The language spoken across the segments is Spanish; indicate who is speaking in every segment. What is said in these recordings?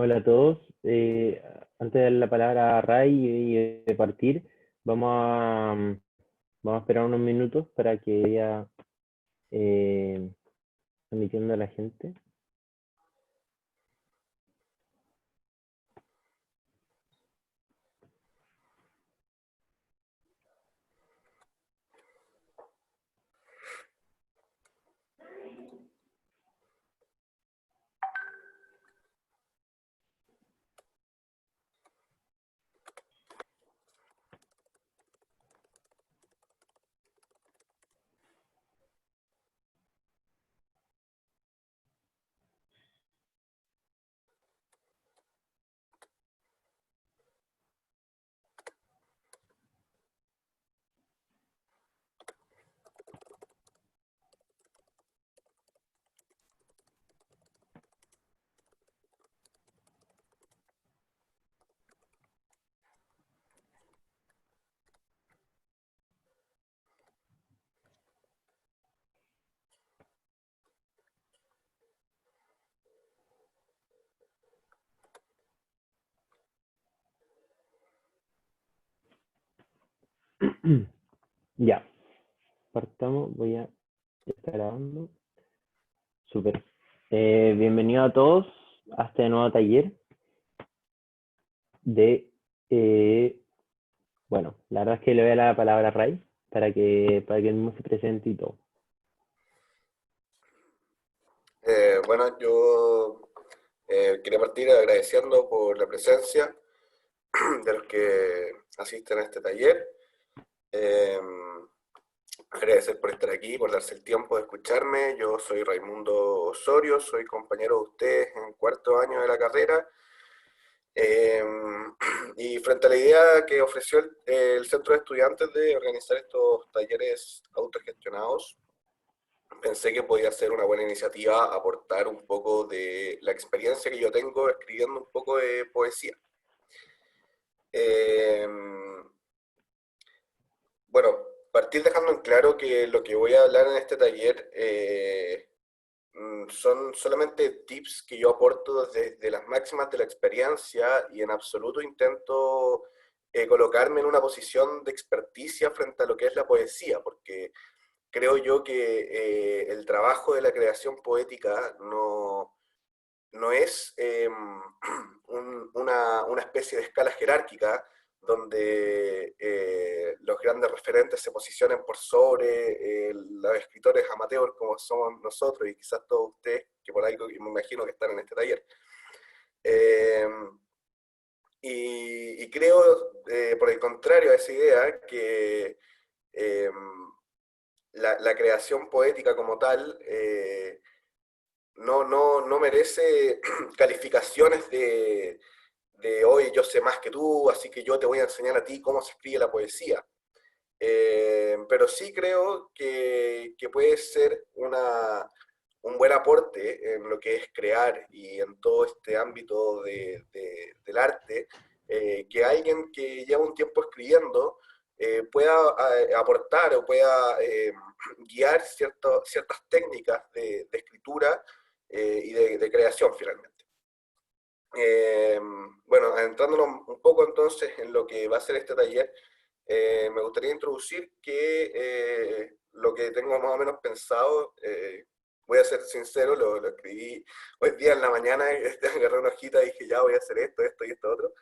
Speaker 1: Hola a todos. Antes de dar la palabra a Ray y de partir, vamos a, vamos a esperar unos minutos para que vaya eh, admitiendo a la gente. Ya, partamos. Voy a estar grabando. Súper. Bienvenido a todos a este nuevo taller de... eh, bueno, la verdad es que le voy a dar la palabra a Ray para que él mismo se presente y todo.
Speaker 2: Bueno, yo quería partir agradeciendo por la presencia de los que asisten a este taller. Eh, Agradecer por estar aquí, por darse el tiempo de escucharme. Yo soy Raimundo Osorio, soy compañero de ustedes en cuarto año de la carrera. Eh, y frente a la idea que ofreció el Centro de Estudiantes de organizar estos talleres autogestionados, pensé que podía ser una buena iniciativa aportar un poco de la experiencia que yo tengo escribiendo un poco de poesía. Eh, bueno, partir dejando en claro que lo que voy a hablar en este taller son solamente tips que yo aporto desde las máximas de la experiencia y en absoluto intento colocarme en una posición de experticia frente a lo que es la poesía, porque creo yo que el trabajo de la creación poética no es una especie de escala jerárquica donde los grandes referentes se posicionen por sobre los escritores amateurs como somos nosotros y quizás todos ustedes, que por ahí me imagino que están en este taller. Eh, y creo, por el contrario a esa idea, que eh, la creación poética como tal no merece calificaciones de hoy yo sé más que tú, así que yo te voy a enseñar a ti cómo se escribe la poesía. Pero sí creo que puede ser un buen aporte en lo que es crear y en todo este ámbito del arte, que alguien que lleva un tiempo escribiendo pueda aportar o pueda guiar ciertas técnicas de escritura y de creación finalmente. Eh, bueno, entrándonos un poco entonces en lo que va a ser este taller, me gustaría introducir que lo que tengo más o menos pensado, voy a ser sincero, lo escribí hoy día en la mañana, agarré una hojita y dije ya voy a hacer esto y esto otro.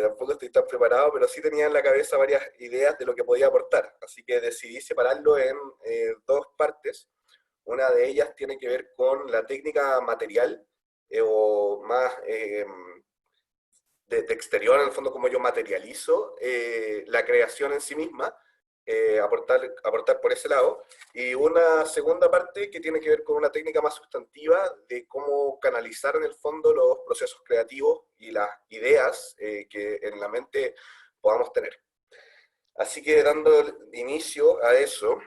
Speaker 2: Tampoco estoy tan preparado, pero sí tenía en la cabeza varias ideas de lo que podía aportar, así que decidí separarlo en dos partes. Una de ellas tiene que ver con la técnica material o más de exterior, en el fondo, como yo materializo la creación en sí misma, aportar por ese lado. Y una segunda parte que tiene que ver con una técnica más sustantiva de cómo canalizar en el fondo los procesos creativos y las ideas que en la mente podamos tener. Así que dando inicio a eso,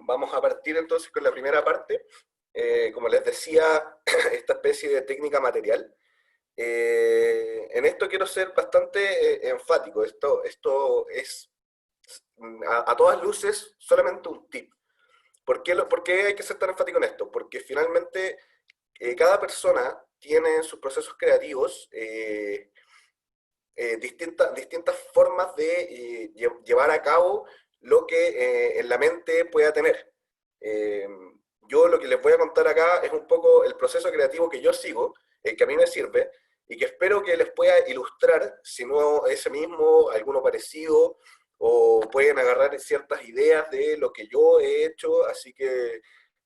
Speaker 2: vamos a partir entonces con la primera parte. Como les decía, esta especie de técnica material. En esto quiero ser bastante enfático. Esto es a todas luces solamente un tip. ¿Por qué hay que ser tan enfático en esto? Porque finalmente cada persona tiene en sus procesos creativos distintas formas de llevar a cabo lo que en la mente pueda tener. Eh, yo lo que les voy a contar acá es un poco el proceso creativo que yo sigo, el que a mí me sirve, y que espero que les pueda ilustrar, si no ese mismo, alguno parecido, o pueden agarrar ciertas ideas de lo que yo he hecho, así que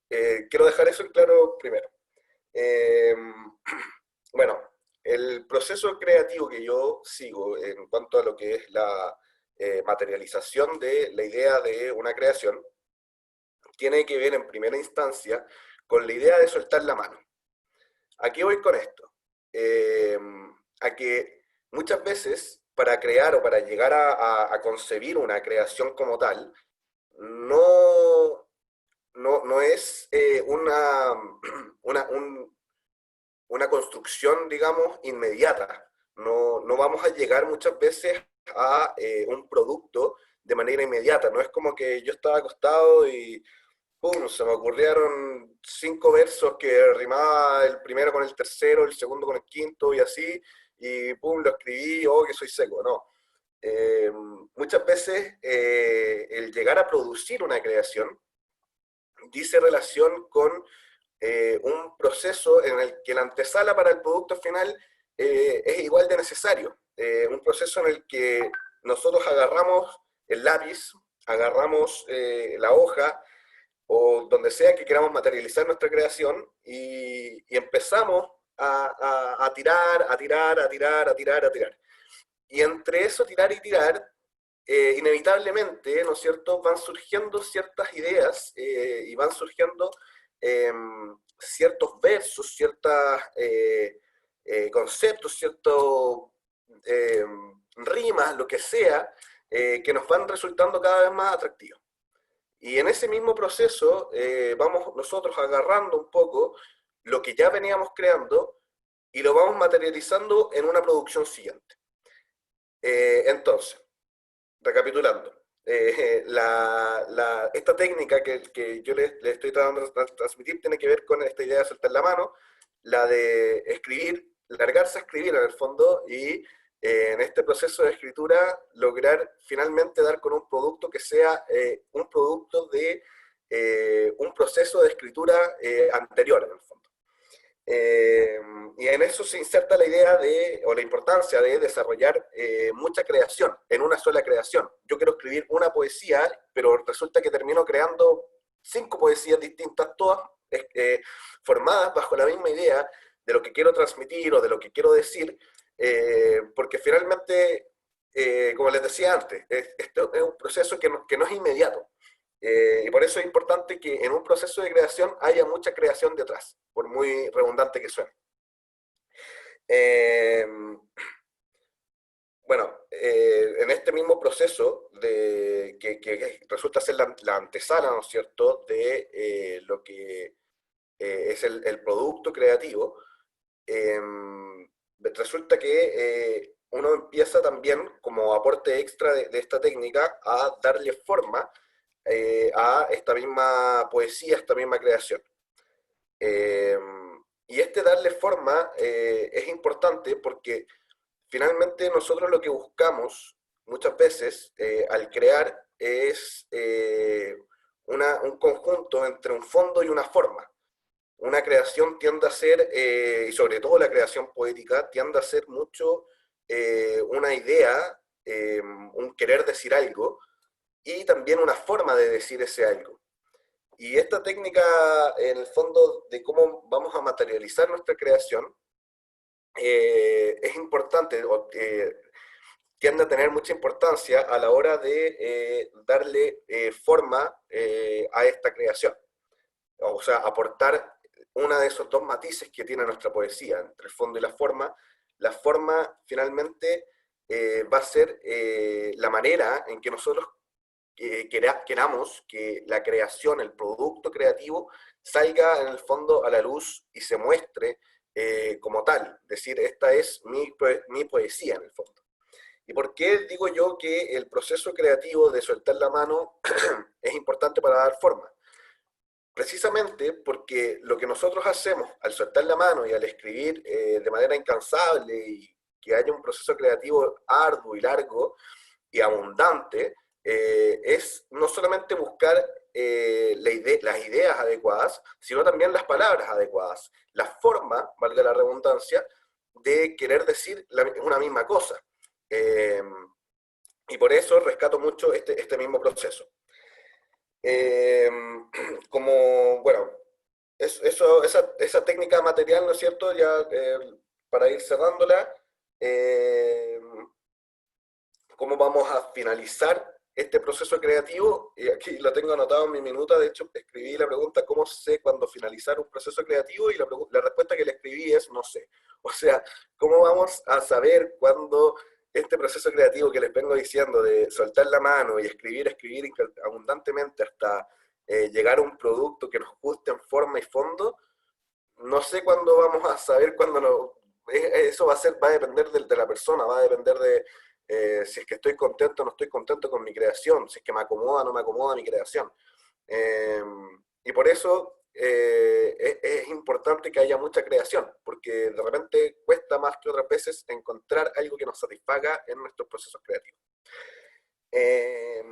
Speaker 2: quiero dejar eso en claro primero. Eh, bueno, el proceso creativo que yo sigo en cuanto a lo que es la materialización de la idea de una creación tiene que ver en primera instancia con la idea de soltar la mano. ¿A qué voy con esto? Eh, a que muchas veces para crear o para llegar a concebir una creación como tal, no, no es una construcción, digamos, inmediata. No vamos a llegar muchas veces a un producto de manera inmediata. No es como que yo estaba acostado y ¡pum! Se me ocurrieron 5 versos que rimaba el primero con el tercero, el segundo con el quinto y así, y ¡pum! Lo escribí, oh, que soy seco. No. Eh, Muchas veces el llegar a producir una creación dice relación con un proceso en el que la antesala para el producto final es igual de necesario. Un proceso en el que nosotros agarramos el lápiz, agarramos la hoja o donde sea que queramos materializar nuestra creación y empezamos a tirar, a tirar, a tirar, a tirar, a tirar. Y entre eso tirar y tirar, inevitablemente, ¿no es cierto?, van surgiendo ciertas ideas y van surgiendo eh, ciertos versos, ciertos conceptos, ciertos eh, rimas, lo que sea, que nos van resultando cada vez más atractivos. Y en ese mismo proceso vamos nosotros agarrando un poco lo que ya veníamos creando y lo vamos materializando en una producción siguiente. Entonces, recapitulando, esta técnica que yo le estoy tratando de transmitir tiene que ver con esta idea de soltar la mano, la de escribir, largarse a escribir en el fondo y en este proceso de escritura lograr finalmente dar con un producto que sea un producto de un proceso de escritura anterior en el fondo. Eh, y en eso se inserta la idea de, o la importancia de desarrollar mucha creación en una sola creación. Yo quiero escribir una poesía, pero resulta que termino creando 5 poesías distintas, todas formadas bajo la misma idea de lo que quiero transmitir o de lo que quiero decir, porque finalmente, como les decía antes, esto es un proceso que no es inmediato. Y por eso es importante que en un proceso de creación haya mucha creación detrás, por muy redundante que suene. Eh, bueno, en este mismo proceso que resulta ser la antesala, ¿no es cierto?, de lo que es el producto creativo, eh, resulta que uno empieza también, como aporte extra de esta técnica, a darle forma a esta misma poesía, esta misma creación. Eh, y este darle forma es importante porque finalmente nosotros lo que buscamos muchas veces al crear es un conjunto entre un fondo y una forma. Una creación tiende a ser, y sobre todo la creación poética, tiende a ser mucho una idea, un querer decir algo, y también una forma de decir ese algo. Y esta técnica, en el fondo, de cómo vamos a materializar nuestra creación, es importante, tiende a tener mucha importancia a la hora de darle forma a esta creación. O sea, aportar una de esos dos matices que tiene nuestra poesía, entre el fondo y la forma. La forma, finalmente, va a ser la manera en que nosotros queramos que la creación, el producto creativo, salga en el fondo a la luz y se muestre como tal. Es decir, esta es mi poesía en el fondo. ¿Y por qué digo yo que el proceso creativo de soltar la mano es importante para dar forma? precisamente porque lo que nosotros hacemos al soltar la mano y al escribir de manera incansable y que haya un proceso creativo arduo y largo y abundante, es no solamente buscar las ideas adecuadas, sino también las palabras adecuadas, la forma, valga la redundancia, de querer decir una misma cosa. Y por eso rescato mucho este mismo proceso. Eh, Como, bueno, esa técnica material, ¿no es cierto? Ya para ir cerrándola, eh, ¿cómo vamos a finalizar este proceso creativo? Y aquí lo tengo anotado en mi minuta, de hecho escribí la pregunta, ¿cómo sé cuándo finalizar un proceso creativo? Y la respuesta que le escribí es no sé. O sea, ¿cómo vamos a saber cuándo este proceso creativo que les vengo diciendo de soltar la mano y escribir, escribir abundantemente hasta llegar a un producto que nos guste en forma y fondo? No sé cuándo vamos a saber cuándo no. Eso va a depender de la persona, va a depender de si es que estoy contento o no estoy contento con mi creación, si es que me acomoda o no me acomoda mi creación. Eh, y por eso es importante que haya mucha creación, porque de repente cuesta más que otras veces encontrar algo que nos satisfaga en nuestros procesos creativos. Eh,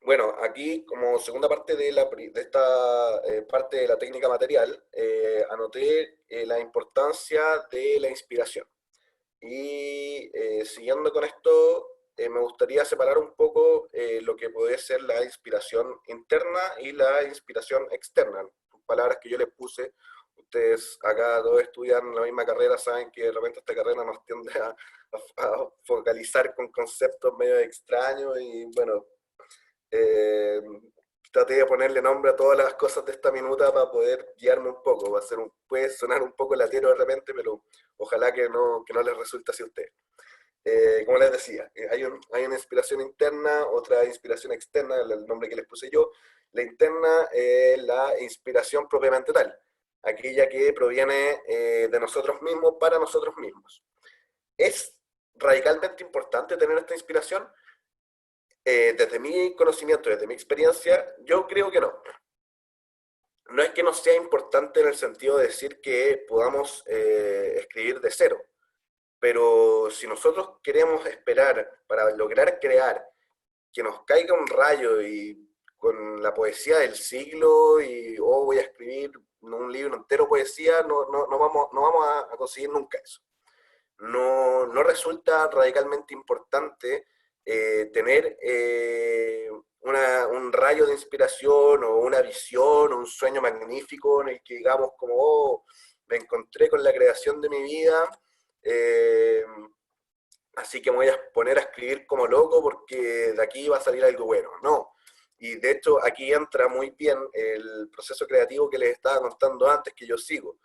Speaker 2: bueno, aquí como segunda parte de esta parte de la técnica material, anoté la importancia de la inspiración. Y siguiendo con esto, me gustaría separar un poco lo que puede ser la inspiración interna y la inspiración externa. Palabras que yo les puse. Ustedes acá todos estudian la misma carrera, saben que de repente esta carrera nos tiende a focalizar con conceptos medio extraños y bueno, eh, traté de ponerle nombre a todas las cosas de esta minuta para poder guiarme un poco. Puede sonar un poco latero de repente, pero ojalá que no les resulte así a ustedes. Como les decía, hay una inspiración interna, otra inspiración externa, el nombre que les puse yo. La interna es la inspiración propiamente tal, aquella que proviene de nosotros mismos para nosotros mismos. ¿Es radicalmente importante tener esta inspiración? Desde mi conocimiento, desde mi experiencia, yo creo que no. No es que no sea importante en el sentido de decir que podamos escribir de cero, pero si nosotros queremos esperar para lograr crear que nos caiga un rayo y con la poesía del siglo y voy a escribir un libro entero de poesía, no vamos a conseguir nunca eso. No resulta radicalmente importante tener un rayo de inspiración o una visión o un sueño magnífico en el que digamos como, oh, me encontré con la creación de mi vida, eh, así que me voy a poner a escribir como loco porque de aquí va a salir algo bueno. No. Y de hecho aquí entra muy bien el proceso creativo que les estaba contando antes que yo sigo.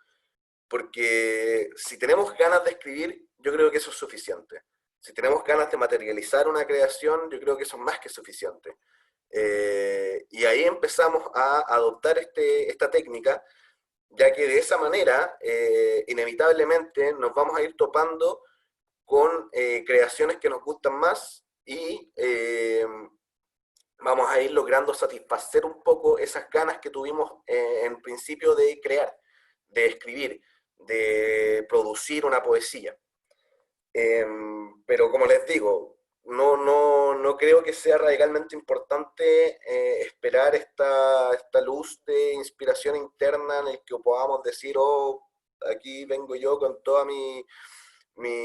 Speaker 2: Porque si tenemos ganas de escribir, yo creo que eso es suficiente. Si tenemos ganas de materializar una creación, yo creo que eso es más que suficiente. Y ahí empezamos a adoptar esta técnica, ya que de esa manera, inevitablemente, nos vamos a ir topando con creaciones que nos gustan más y vamos a ir logrando satisfacer un poco esas ganas que tuvimos en principio de crear, de escribir, de producir una poesía. Pero como les digo, no creo que sea radicalmente importante esperar esta luz de inspiración interna en el que podamos decir, oh, aquí vengo yo con toda mi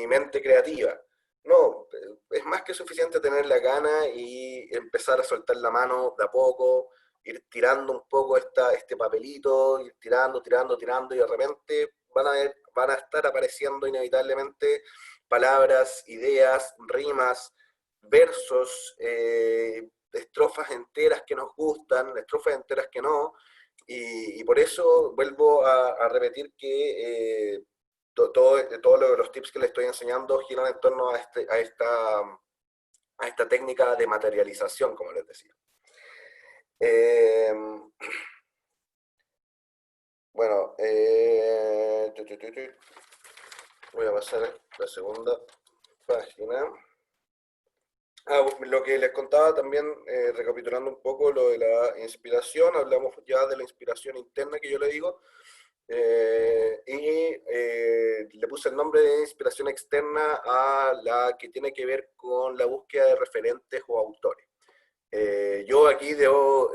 Speaker 2: mente creativa. No, es más que suficiente tener la gana y empezar a soltar la mano de a poco, ir tirando un poco este papelito, ir tirando, tirando, tirando, y de repente van a estar apareciendo inevitablemente palabras, ideas, rimas, versos, estrofas enteras que nos gustan, estrofas enteras que no, y por eso vuelvo a repetir que todos los tips que les estoy enseñando giran en torno a esta técnica de materialización, como les decía. Eh, bueno, voy a pasar a la segunda página. Lo que les contaba también, recapitulando un poco lo de la inspiración, hablamos ya de la inspiración interna que yo le digo, le puse el nombre de inspiración externa a la que tiene que ver con la búsqueda de referentes o autores. Yo aquí debo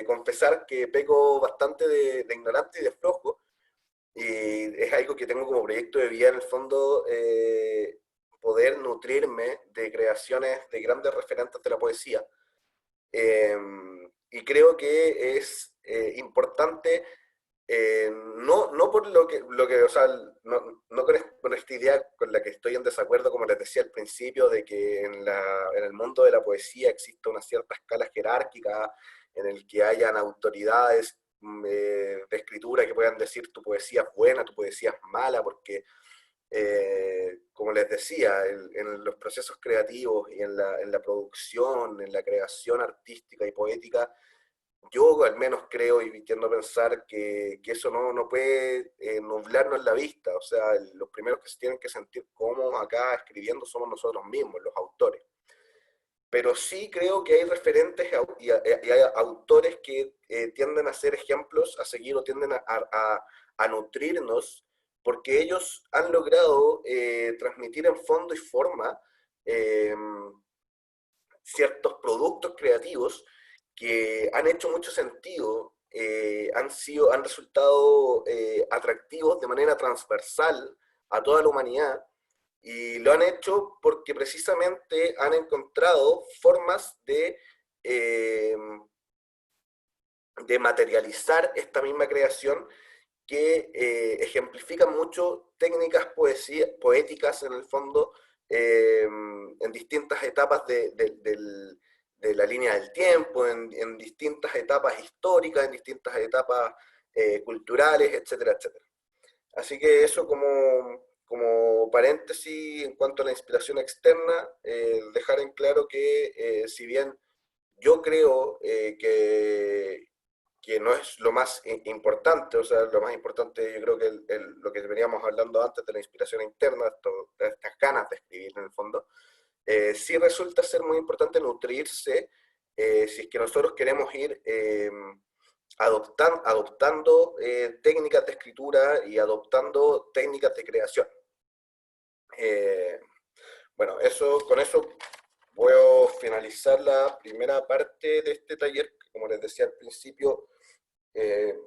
Speaker 2: confesar que peco bastante de ignorante y de flojo, y es algo que tengo como proyecto de vida en el fondo, poder nutrirme de creaciones de grandes referentes de la poesía. Eh, y creo que es importante, no por o sea, no con esta idea con la que estoy en desacuerdo, como les decía al principio, de que en el mundo de la poesía existe una cierta escala jerárquica en el que hayan autoridades de escritura que puedan decir tu poesía es buena, tu poesía es mala, porque como les decía, en los procesos creativos y en la producción, en la creación artística y poética, yo al menos creo y tiendo a pensar que eso no puede nublarnos la vista. O sea, los primeros que se tienen que sentir cómodos acá escribiendo somos nosotros mismos, los autores. Pero sí creo que hay referentes y hay autores que tienden a ser ejemplos a seguir o tienden a nutrirnos, porque ellos han logrado transmitir en fondo y forma eh, ciertos productos creativos que han hecho mucho sentido, han resultado atractivos de manera transversal a toda la humanidad, y lo han hecho porque precisamente han encontrado formas eh, de materializar esta misma creación que ejemplifican mucho técnicas poéticas en el fondo, en distintas etapas de la línea del tiempo, en distintas etapas históricas, en distintas etapas culturales, etcétera, etcétera. Así que eso como paréntesis en cuanto a la inspiración externa, dejar en claro que si bien yo creo que no es lo más importante, o sea, lo más importante yo creo que lo que veníamos hablando antes de la inspiración interna, de estas ganas de escribir en el fondo, sí resulta ser muy importante nutrirse, si es que nosotros queremos ir adoptando técnicas de escritura y adoptando técnicas de creación. Eh, bueno, con eso voy a finalizar la primera parte de este taller, que como les decía al principio, eh,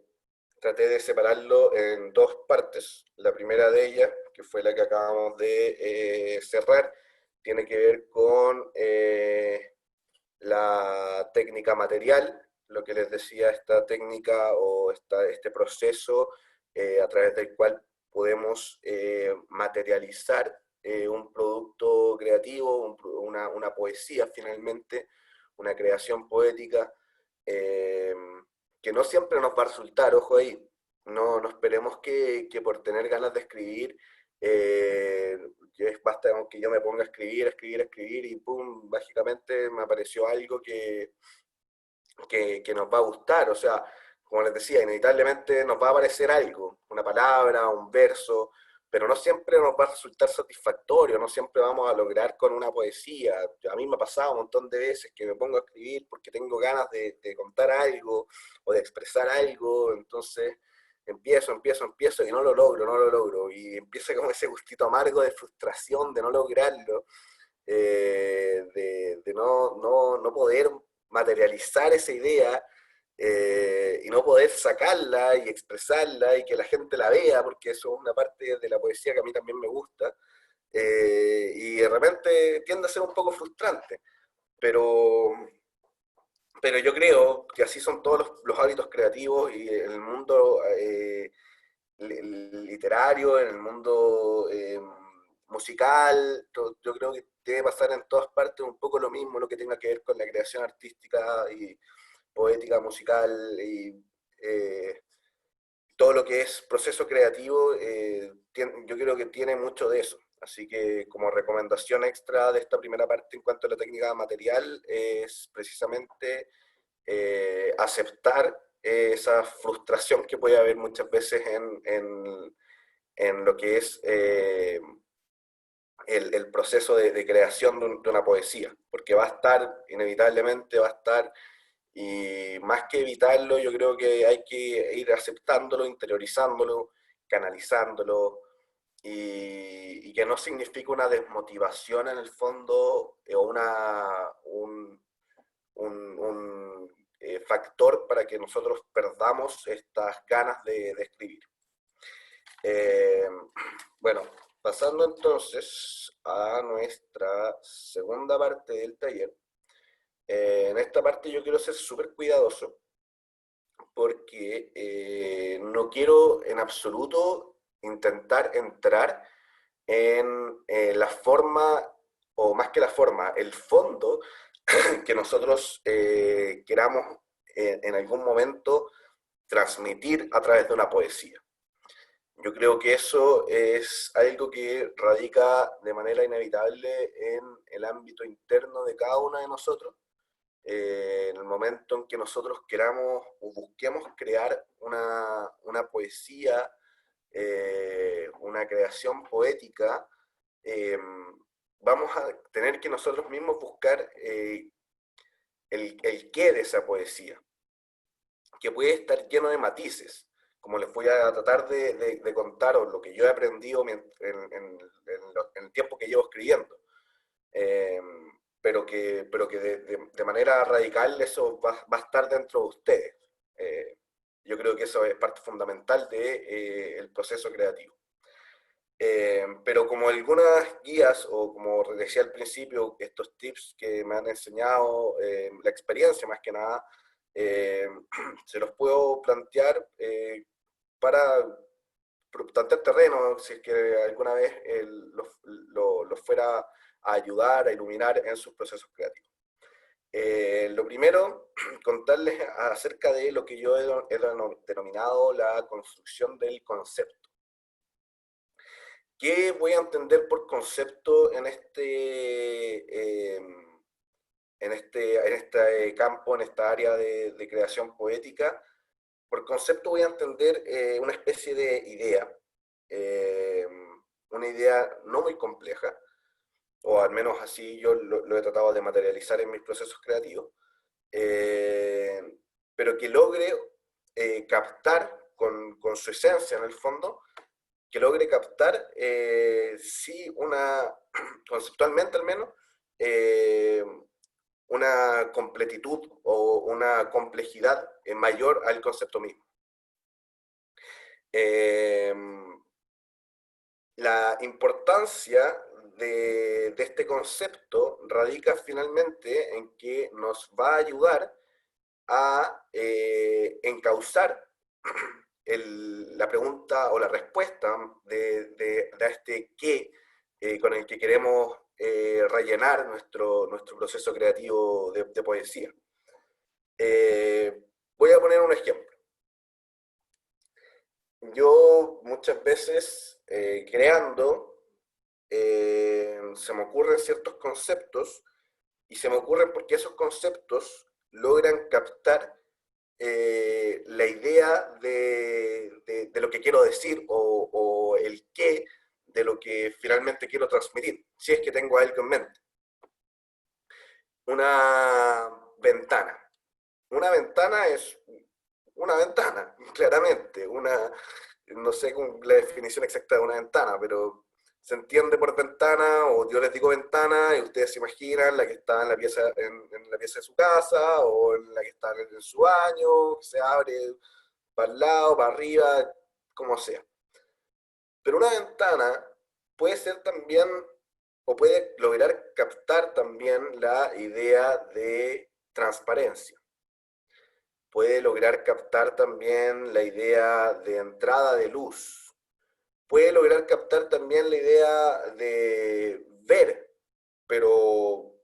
Speaker 2: traté de separarlo en dos partes. La primera de ellas, que fue la que acabamos de cerrar, tiene que ver con la técnica material, lo que les decía, esta técnica o este proceso a través del cual podemos materializar un producto creativo, una poesía finalmente, una creación poética, eh, que no siempre nos va a resultar, ojo ahí, no esperemos que por tener ganas de escribir, basta aunque yo me ponga a escribir, escribir, escribir y pum, mágicamente me apareció algo que nos va a gustar. O sea, como les decía, inevitablemente nos va a aparecer algo, una palabra, un verso, pero no siempre nos va a resultar satisfactorio, no siempre vamos a lograr con una poesía. A mí me ha pasado un montón de veces que me pongo a escribir porque tengo ganas de contar algo o de expresar algo, entonces empiezo y no lo logro, y empieza como ese gustito amargo de frustración de no lograrlo, de no poder materializar esa idea, y no poder sacarla y expresarla y que la gente la vea, porque eso es una parte de la poesía que a mí también me gusta, y de repente tiende a ser un poco frustrante, pero, pero yo creo que así son todos los hábitos creativos y en el mundo literario, en el mundo musical, yo creo que debe pasar en todas partes un poco lo mismo, lo que tenga que ver con la creación artística y poética, musical y todo lo que es proceso creativo, yo creo que tiene mucho de eso. Así que como recomendación extra de esta primera parte en cuanto a la técnica material es precisamente aceptar esa frustración que puede haber muchas veces en lo que es el proceso de creación de una poesía, porque va a estar, inevitablemente va a estar, y más que evitarlo, yo creo que hay que ir aceptándolo, interiorizándolo, canalizándolo, y que no significa una desmotivación en el fondo, o un factor para que nosotros perdamos estas ganas de escribir. Eh, bueno, pasando entonces a nuestra segunda parte del taller. En esta parte yo quiero ser súper cuidadoso porque no quiero en absoluto intentar entrar en la forma, o más que la forma, el fondo que nosotros queramos en algún momento transmitir a través de una poesía. Yo creo que eso es algo que radica de manera inevitable en el ámbito interno de cada uno de nosotros. En el momento en que nosotros queramos o busquemos crear una poesía, una creación poética, eh, vamos a tener que nosotros mismos buscar el qué de esa poesía, que puede estar lleno de matices, como les voy a tratar de contar, o lo que yo he aprendido en el tiempo que llevo escribiendo. Eh, pero que de manera radical eso va a estar dentro de ustedes. Eh, yo creo que eso es parte fundamental del proceso creativo. Pero como algunas guías, o como decía al principio, estos tips que me han enseñado, la experiencia más que nada, eh, se los puedo plantear para tantear terreno, si es que alguna vez los fuera a ayudar, a iluminar en sus procesos creativos. Lo primero, contarles acerca de lo que yo he denominado la construcción del concepto. ¿Qué voy a entender por concepto en este campo, en esta área de creación poética? Por concepto voy a entender una especie de idea, eh, una idea no muy compleja, o al menos así yo lo he tratado de materializar en mis procesos creativos, pero que logre captar con su esencia en el fondo, que logre captar, sí, conceptualmente al menos, eh, una completitud o una complejidad mayor al concepto mismo. La importancia de este concepto radica finalmente en que nos va a ayudar a encauzar la pregunta o la respuesta de este qué con el que queremos rellenar nuestro proceso creativo de poesía. Voy a poner un ejemplo. Yo muchas veces creando se me ocurren ciertos conceptos, y se me ocurren porque esos conceptos logran captar la idea de lo que quiero decir, o el qué de lo que finalmente quiero transmitir, si es que tengo algo en mente. Una ventana. Una ventana es una ventana, claramente. No sé la definición exacta de una ventana, pero se entiende por ventana, o yo les digo ventana, y ustedes se imaginan la que está en la pieza, en la pieza de su casa, o en la que está en su baño, que se abre para el lado, para arriba, como sea. Pero una ventana puede ser también, o puede lograr captar también la idea de transparencia. Puede lograr captar también la idea de entrada de luz. Puede lograr captar también la idea de ver, pero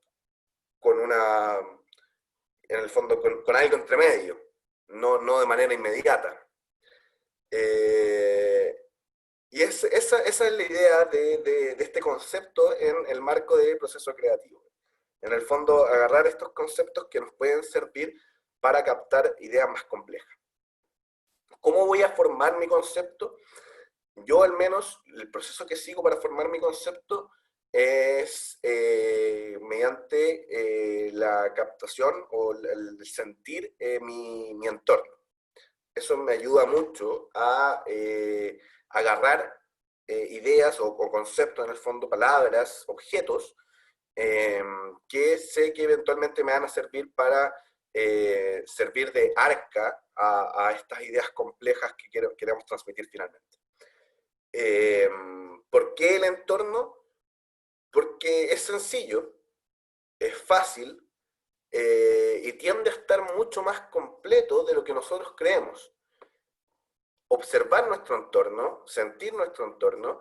Speaker 2: en el fondo, con algo entre medio, no de manera inmediata. Y esa es la idea de este concepto en el marco del proceso creativo. En el fondo, agarrar estos conceptos que nos pueden servir para captar ideas más complejas. ¿Cómo voy a formar mi concepto? Yo al menos, el proceso que sigo para formar mi concepto es mediante la captación o el sentir mi entorno. Eso me ayuda mucho a agarrar ideas o conceptos, en el fondo palabras, objetos, que sé que eventualmente me van a servir para servir de arca a estas ideas complejas que queremos transmitir finalmente. ¿Por qué el entorno? Porque es sencillo, es fácil y tiende a estar mucho más completo de lo que nosotros creemos. Observar nuestro entorno, sentir nuestro entorno,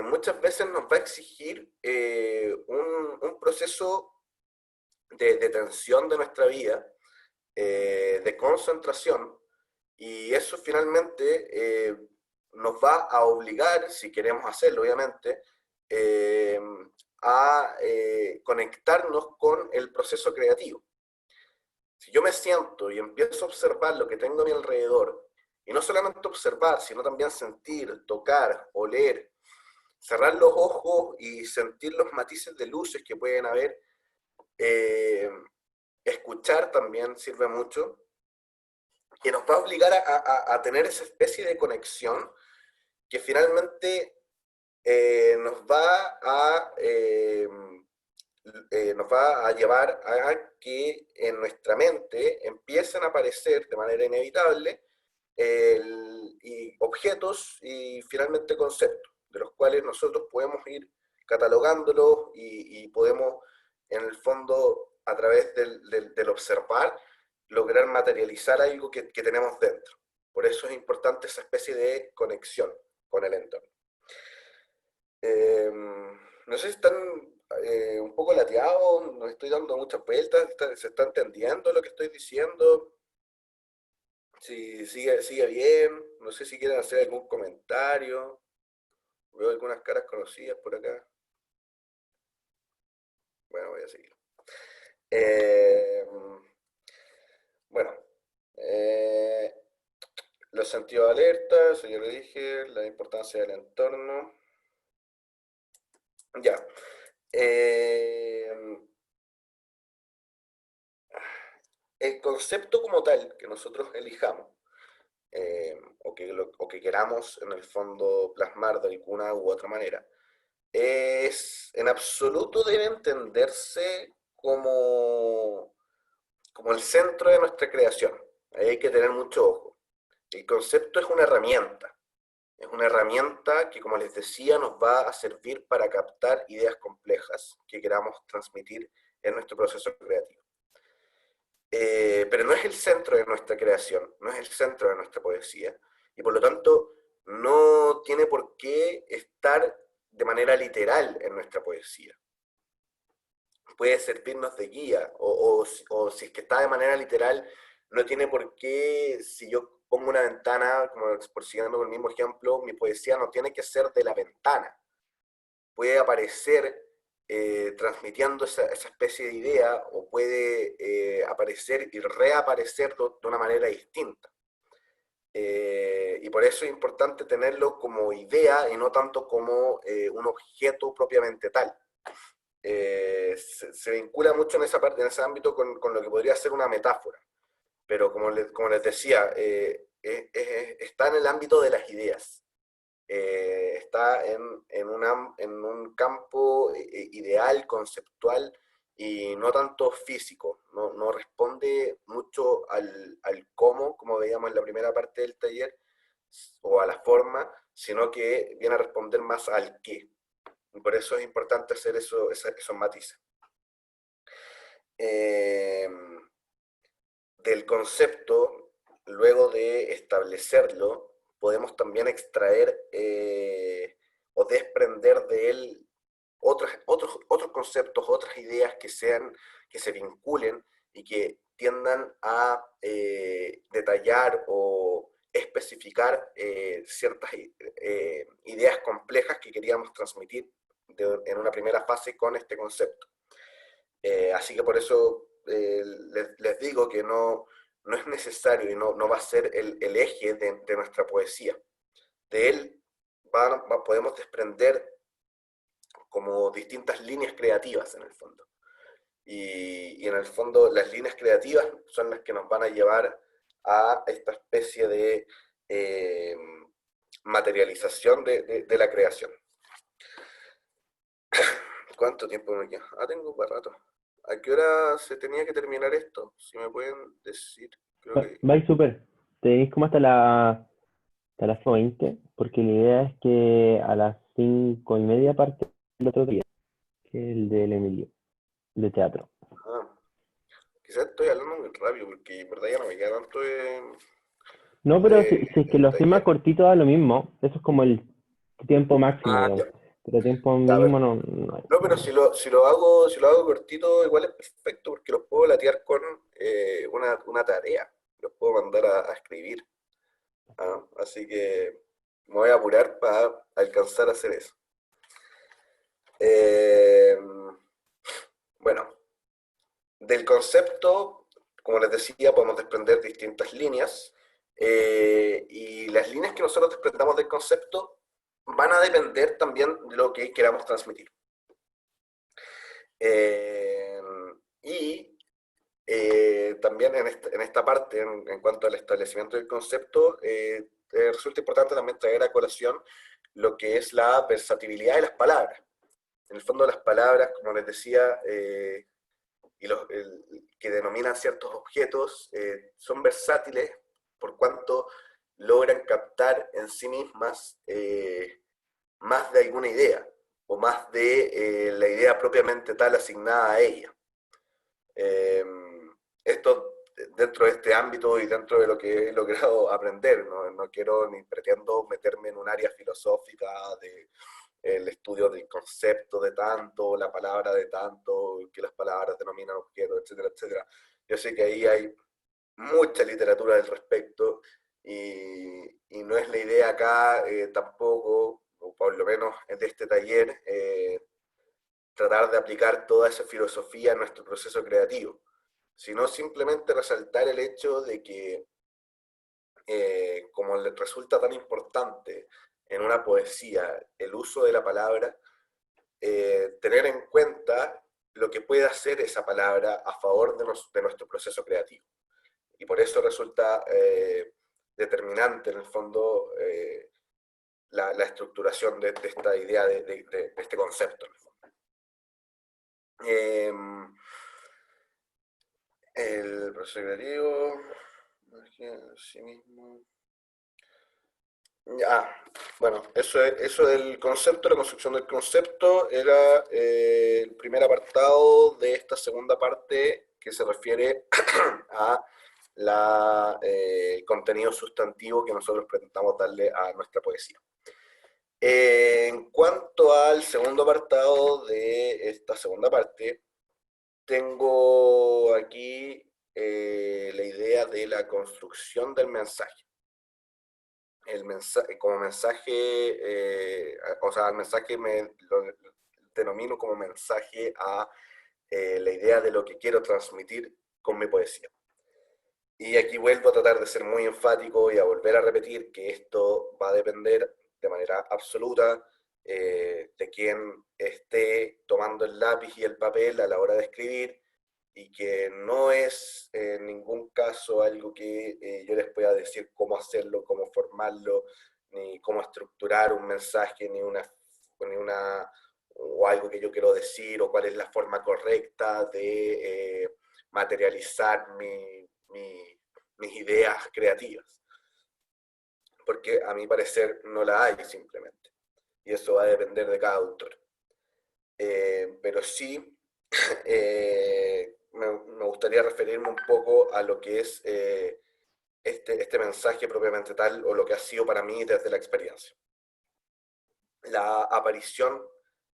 Speaker 2: muchas veces nos va a exigir un proceso de tensión de nuestra vida, de concentración, y eso finalmente nos va a obligar, si queremos hacerlo obviamente, eh, a conectarnos con el proceso creativo. Si yo me siento y empiezo a observar lo que tengo a mi alrededor, y no solamente observar, sino también sentir, tocar, oler, cerrar los ojos y sentir los matices de luces que pueden haber, escuchar también sirve mucho, que nos va a obligar a tener esa especie de conexión que finalmente nos va a llevar a que en nuestra mente empiecen a aparecer de manera inevitable y objetos y finalmente conceptos, de los cuales nosotros podemos ir catalogándolos y podemos, en el fondo, a través del observar, lograr materializar algo que tenemos dentro. Por eso es importante esa especie de conexión con el entorno. No sé si están un poco lateados, no estoy dando muchas vueltas, se está entendiendo lo que estoy diciendo, si sigue bien, no sé si quieren hacer algún comentario, veo algunas caras conocidas por acá. Bueno, voy a seguir. Bueno, los sentidos de alerta, eso ya lo dije, la importancia del entorno. Ya. El concepto como tal que nosotros elijamos, o que queramos en el fondo plasmar de alguna u otra manera, en absoluto debe entenderse como el centro de nuestra creación. Ahí hay que tener mucho ojo. El concepto es una herramienta que, como les decía, nos va a servir para captar ideas complejas que queramos transmitir en nuestro proceso creativo. Pero no es el centro de nuestra creación, no es el centro de nuestra poesía, y por lo tanto no tiene por qué estar de manera literal en nuestra poesía. Puede servirnos de guía, o si es que está de manera literal, no tiene por qué, si yo pongo una ventana, como por siguiendo el mismo ejemplo, mi poesía no tiene que ser de la ventana. Puede aparecer transmitiendo esa especie de idea, o puede aparecer y reaparecer de una manera distinta. Y por eso es importante tenerlo como idea y no tanto como un objeto propiamente tal. Se vincula mucho en esa parte, en ese ámbito con lo que podría ser una metáfora, pero como les decía, está en el ámbito de las ideas. Está en un campo ideal, conceptual, y no tanto físico. No responde mucho al cómo, como veíamos en la primera parte del taller, o a la forma, sino que viene a responder más al qué. Y por eso es importante hacer esos matices. Del concepto, luego de establecerlo, podemos también extraer o desprender de él otros conceptos, otras ideas que se vinculen y que tiendan a detallar o especificar ciertas ideas complejas que queríamos transmitir en una primera fase con este concepto. Así que por eso les digo que no es necesario y no va a ser el eje de nuestra poesía. De él podemos desprender como distintas líneas creativas en el fondo. Y en el fondo las líneas creativas son las que nos van a llevar a esta especie de materialización de la creación. ¿Cuánto tiempo me queda? Tengo para rato. ¿A qué hora se tenía que terminar esto? Si me pueden decir, creo que...
Speaker 1: Vais súper. Tenéis como hasta las 20, porque la idea es que a las 5:30 parte el otro día, que es el del Emilio, de teatro.
Speaker 2: Ah, quizás estoy hablando muy rápido, porque en verdad ya no me queda tanto
Speaker 1: No, pero si es que
Speaker 2: el
Speaker 1: lo hacemos más
Speaker 2: taller.
Speaker 1: cortito da lo mismo. Eso es como el tiempo máximo,
Speaker 2: Ah,
Speaker 1: digamos.
Speaker 2: ya,
Speaker 1: Pero tiempo
Speaker 2: ya,
Speaker 1: mínimo
Speaker 2: pero,
Speaker 1: no hay.
Speaker 2: no, pero si lo hago cortito, igual es perfecto, porque los puedo latear con una tarea. Los puedo mandar a escribir. Así que me voy a apurar para alcanzar a hacer eso. Eh, bueno, del concepto, como les decía, podemos desprender distintas líneas. Y las líneas que nosotros desprendamos del concepto van a depender también de lo que queramos transmitir. Eh, y también en esta parte, en cuanto al establecimiento del concepto, resulta importante también traer a colación lo que es la versatilidad de las palabras. En el fondo, las palabras, como les decía, que denominan ciertos objetos, son versátiles por cuanto logran captar en sí mismas más de alguna idea, o más de la idea propiamente tal asignada a ella. Eh, Esto dentro de este ámbito y dentro de lo que he logrado aprender, no quiero ni pretendo meterme en un área filosófica de el estudio del concepto de tanto, la palabra de tanto, que las palabras denominan objetos, etcétera, etcétera. Yo sé que ahí hay mucha literatura al respecto y no es la idea acá tampoco, o por lo menos de este taller, tratar de aplicar toda esa filosofía en nuestro proceso creativo, sino simplemente resaltar el hecho de que, como le resulta tan importante en una poesía el uso de la palabra, tener en cuenta lo que puede hacer esa palabra a favor de nuestro proceso creativo. Y por eso resulta determinante, en el fondo, la estructuración de esta idea, de este concepto. En el fondo. El proceso creativo, sí mismo. Bueno, eso del concepto, la construcción del concepto, era el primer apartado de esta segunda parte que se refiere a la contenido sustantivo que nosotros pretendamos darle a nuestra poesía. En cuanto al segundo apartado de esta segunda parte, tengo aquí la idea de la construcción del mensaje. El mensaje, como mensaje, o sea, el mensaje lo denomino como mensaje a la idea de lo que quiero transmitir con mi poesía. Y aquí vuelvo a tratar de ser muy enfático y a volver a repetir que esto va a depender de manera absoluta de quien esté tomando el lápiz y el papel a la hora de escribir, y que no es en ningún caso algo que yo les pueda decir cómo hacerlo, cómo formarlo, ni cómo estructurar un mensaje, o algo que yo quiero decir, o cuál es la forma correcta de materializar mis ideas creativas. Porque a mi parecer no la hay simplemente. Y eso va a depender de cada autor. Pero sí, me gustaría referirme un poco a lo que es este mensaje propiamente tal, o lo que ha sido para mí desde la experiencia. La aparición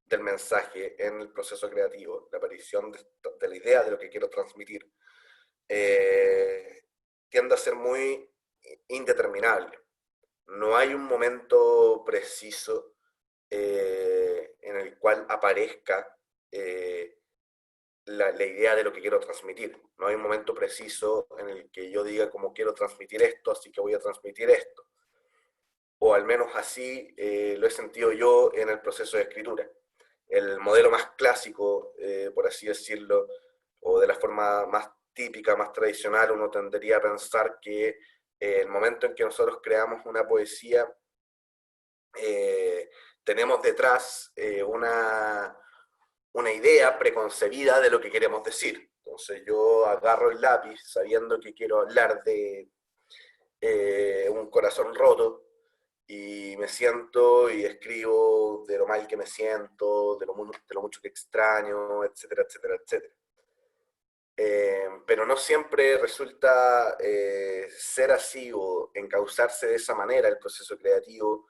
Speaker 2: del mensaje en el proceso creativo, la aparición de la idea de lo que quiero transmitir, tiende a ser muy indeterminable. No hay un momento preciso en el cual aparezca la idea de lo que quiero transmitir. No hay un momento preciso en el que yo diga como quiero transmitir esto, así que voy a transmitir esto. O al menos así lo he sentido yo en el proceso de escritura. el modelo más clásico, por así decirlo, o de la forma más típica, más tradicional, uno tendería a pensar que el momento en que nosotros creamos una poesía, tenemos detrás una idea preconcebida de lo que queremos decir. Entonces yo agarro el lápiz sabiendo que quiero hablar de un corazón roto y me siento y escribo de lo mal que me siento, de lo mucho que extraño, etcétera, etcétera, etcétera. Pero no siempre resulta ser así o encauzarse de esa manera el proceso creativo,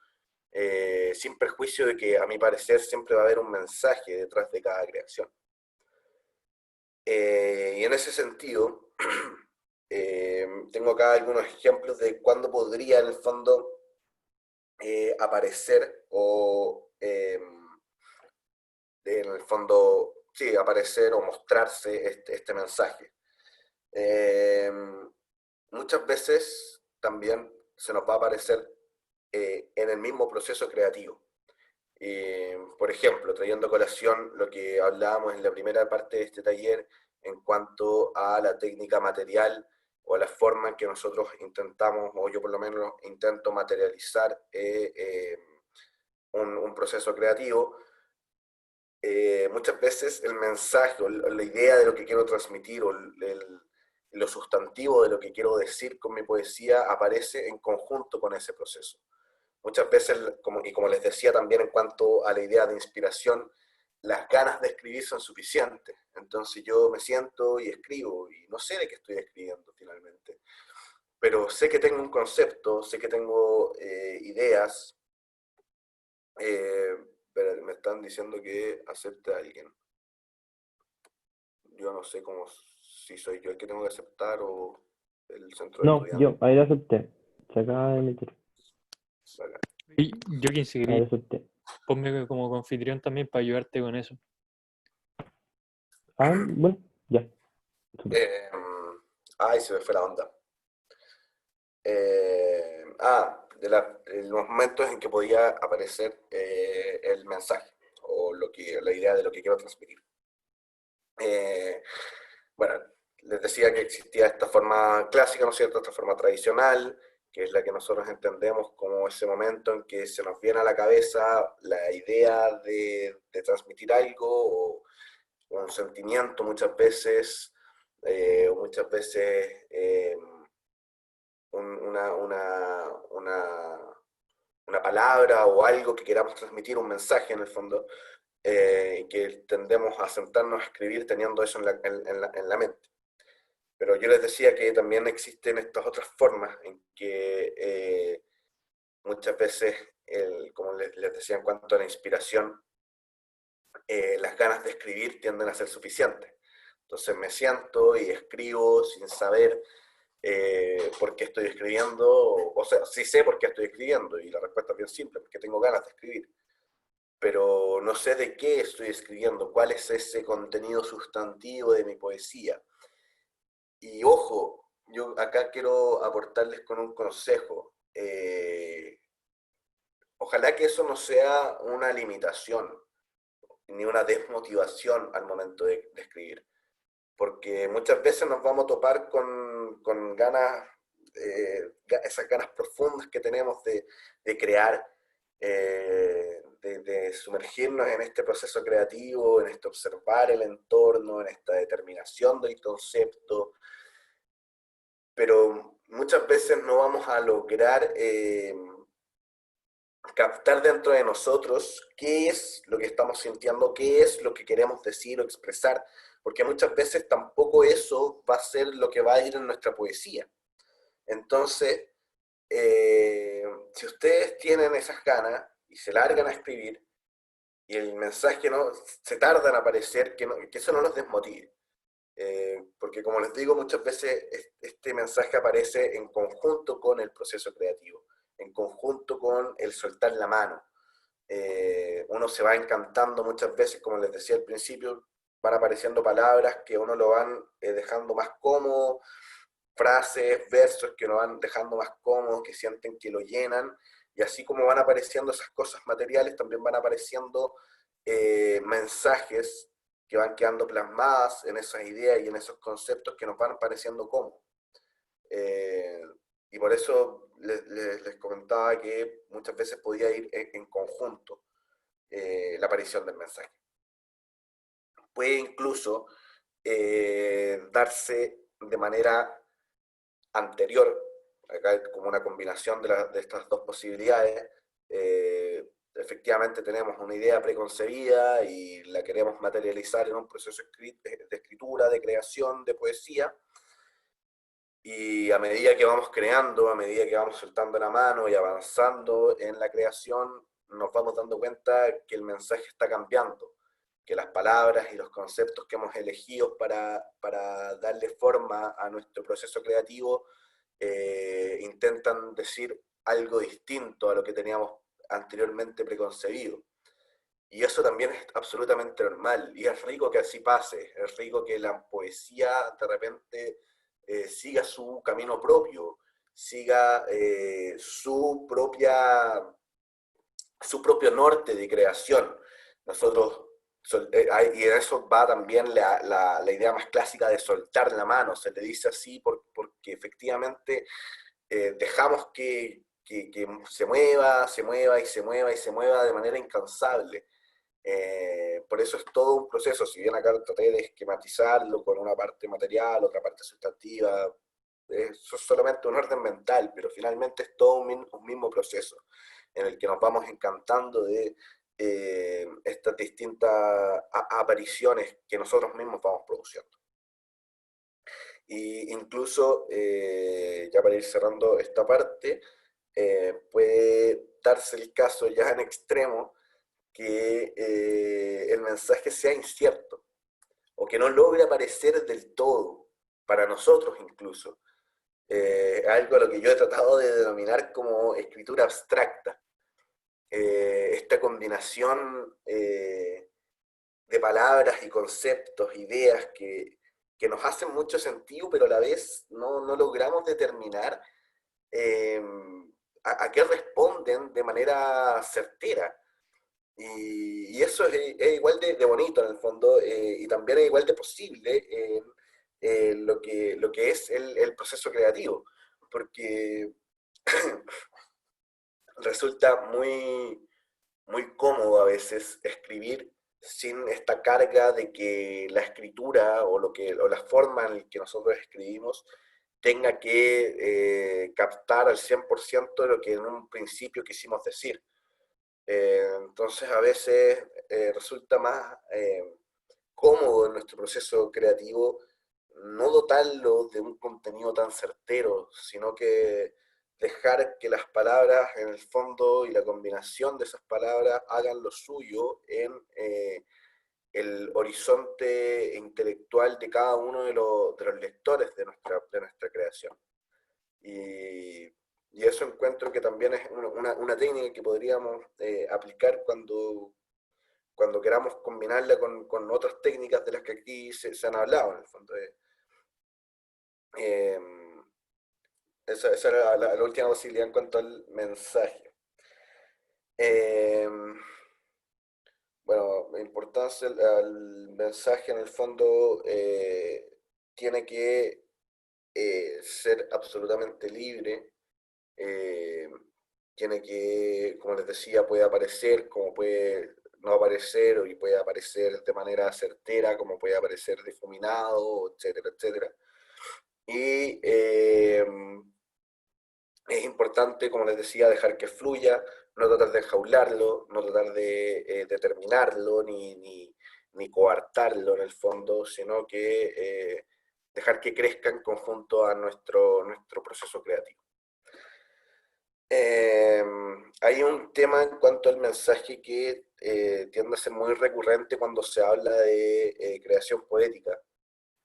Speaker 2: sin perjuicio de que a mi parecer siempre va a haber un mensaje detrás de cada creación. Y en ese sentido, tengo acá algunos ejemplos de cuándo podría en el fondo aparecer o en el fondo, sí, aparecer o mostrarse este mensaje. Eh, Muchas veces también se nos va a aparecer en el mismo proceso creativo. Por ejemplo, trayendo a colación lo que hablábamos en la primera parte de este taller en cuanto a la técnica material o la forma en que nosotros intentamos, o yo por lo menos intento materializar un proceso creativo, muchas veces el mensaje o la idea de lo que quiero transmitir o lo sustantivo de lo que quiero decir con mi poesía aparece en conjunto con ese proceso. Muchas veces, y como les decía también en cuanto a la idea de inspiración, las ganas de escribir son suficientes. Entonces yo me siento y escribo y no sé de qué estoy escribiendo finalmente. Pero sé que tengo un concepto, sé que tengo ideas. Pero me están diciendo que acepte a alguien. Yo no sé cómo, si soy yo el que tengo que aceptar o el centro de
Speaker 1: No,
Speaker 2: estudiantes.
Speaker 1: yo, ahí lo acepté. Se acaba de meter.
Speaker 2: Vale.
Speaker 3: Y yo quien se
Speaker 1: Ahí
Speaker 3: quería,
Speaker 1: lo acepté.
Speaker 3: ponme como anfitrión también para ayudarte con eso.
Speaker 1: Ah, bueno, ya. Súper.
Speaker 2: Ay, se me fue la onda. De los momentos en que podía aparecer el mensaje o la idea de lo que quiero transmitir. Eh, bueno, les decía que existía esta forma clásica, ¿no es cierto? Esta forma tradicional, que es la que nosotros entendemos como ese momento en que se nos viene a la cabeza la idea de transmitir algo o un sentimiento o muchas veces una palabra o algo que queramos transmitir, un mensaje en el fondo, que tendemos a sentarnos a escribir teniendo eso en la mente. Pero yo les decía que también existen estas otras formas en que muchas veces, como les decía en cuanto a la inspiración, las ganas de escribir tienden a ser suficientes. Entonces me siento y escribo sin saber por qué estoy escribiendo, o sea, sí sé por qué estoy escribiendo, y la respuesta es bien simple, porque tengo ganas de escribir, pero no sé de qué estoy escribiendo, cuál es ese contenido sustantivo de mi poesía. Y ojo, yo acá quiero aportarles con un consejo. Ojalá que eso no sea una limitación ni una desmotivación al momento de escribir, porque muchas veces nos vamos a topar con ganas, esas ganas profundas que tenemos de crear, de sumergirnos en este proceso creativo, en este observar el entorno, en esta determinación del concepto, pero muchas veces no vamos a lograr captar dentro de nosotros qué es lo que estamos sintiendo, qué es lo que queremos decir o expresar, porque muchas veces tampoco eso va a ser lo que va a ir en nuestra poesía. Entonces, si ustedes tienen esas ganas y se largan a escribir y el mensaje no se tarda en aparecer, que eso no los desmotive. Porque como les digo, muchas veces este mensaje aparece en conjunto con el proceso creativo, en conjunto con el soltar la mano. Uno se va encantando muchas veces, como les decía al principio, van apareciendo palabras que uno lo van dejando más cómodo, frases, versos que uno van dejando más cómodo, que sienten que lo llenan, y así como van apareciendo esas cosas materiales, también van apareciendo mensajes que van quedando plasmadas en esas ideas y en esos conceptos que nos van pareciendo cómodos. Y por eso les comentaba que muchas veces podía ir en conjunto la aparición del mensaje. Puede incluso darse de manera anterior, acá como una combinación de estas dos posibilidades. Efectivamente tenemos una idea preconcebida y la queremos materializar en un proceso de escritura, de creación, de poesía, y a medida que vamos creando, a medida que vamos soltando la mano y avanzando en la creación, nos vamos dando cuenta que el mensaje está cambiando, que las palabras y los conceptos que hemos elegido para darle forma a nuestro proceso creativo intentan decir algo distinto a lo que teníamos anteriormente preconcebido. Y eso también es absolutamente normal, y es rico que así pase, es rico que la poesía de repente siga su camino propio, siga su propio norte de creación. Nosotros, y en eso va también la idea más clásica de soltar la mano, se le dice así porque efectivamente dejamos que se mueva, se mueva y se mueva y se mueva de manera incansable. Por eso es todo un proceso, si bien acá traté de esquematizarlo con una parte material, otra parte sustantiva, eso es solamente un orden mental, pero finalmente es todo un mismo proceso en el que nos vamos encantando de estas distintas apariciones que nosotros mismos vamos produciendo. Y incluso, ya para ir cerrando esta parte, puede darse el caso ya en extremo que el mensaje sea incierto o que no logre aparecer del todo, para nosotros incluso. Algo a lo que yo he tratado de denominar como escritura abstracta. Esta combinación de palabras y conceptos, ideas que nos hacen mucho sentido, pero a la vez no logramos determinar eh, a qué responden de manera certera. Y eso es igual de bonito en el fondo, y también es igual de posible lo que es el proceso creativo, porque resulta muy cómodo a veces escribir sin esta carga de que la escritura o la forma en la que nosotros escribimos tenga que captar al 100% de lo que en un principio quisimos decir. Entonces a veces resulta más cómodo en nuestro proceso creativo no dotarlo de un contenido tan certero, sino que dejar que las palabras en el fondo y la combinación de esas palabras hagan lo suyo en el horizonte intelectual de cada uno de los lectores de nuestra creación. Y eso encuentro que también es una técnica que podríamos aplicar cuando queramos combinarla con otras técnicas de las que aquí se han hablado, en el fondo. Eh, esa era la última posibilidad en cuanto al mensaje. Bueno, la importancia al mensaje en el fondo tiene que ser absolutamente libre. eh, Tiene que, como les decía, puede aparecer, como puede no aparecer, y puede aparecer de manera certera, como puede aparecer difuminado, etcétera, etcétera. Y es importante, como les decía, dejar que fluya, no tratar de enjaularlo, no tratar de determinarlo, ni coartarlo en el fondo, sino que dejar que crezca en conjunto a nuestro proceso creativo. Hay un tema en cuanto al mensaje que tiende a ser muy recurrente cuando se habla de creación poética,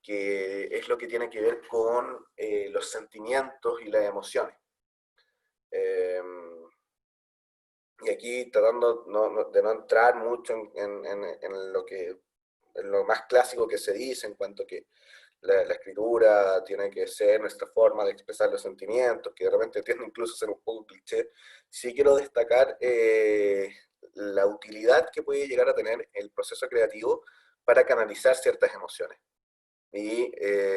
Speaker 2: que es lo que tiene que ver con los sentimientos y las emociones. Y aquí tratando de no entrar mucho en lo más clásico que se dice, en cuanto a que la escritura tiene que ser nuestra forma de expresar los sentimientos, que de repente tiende incluso a ser un poco cliché. Sí quiero destacar la utilidad que puede llegar a tener el proceso creativo para canalizar ciertas emociones. Y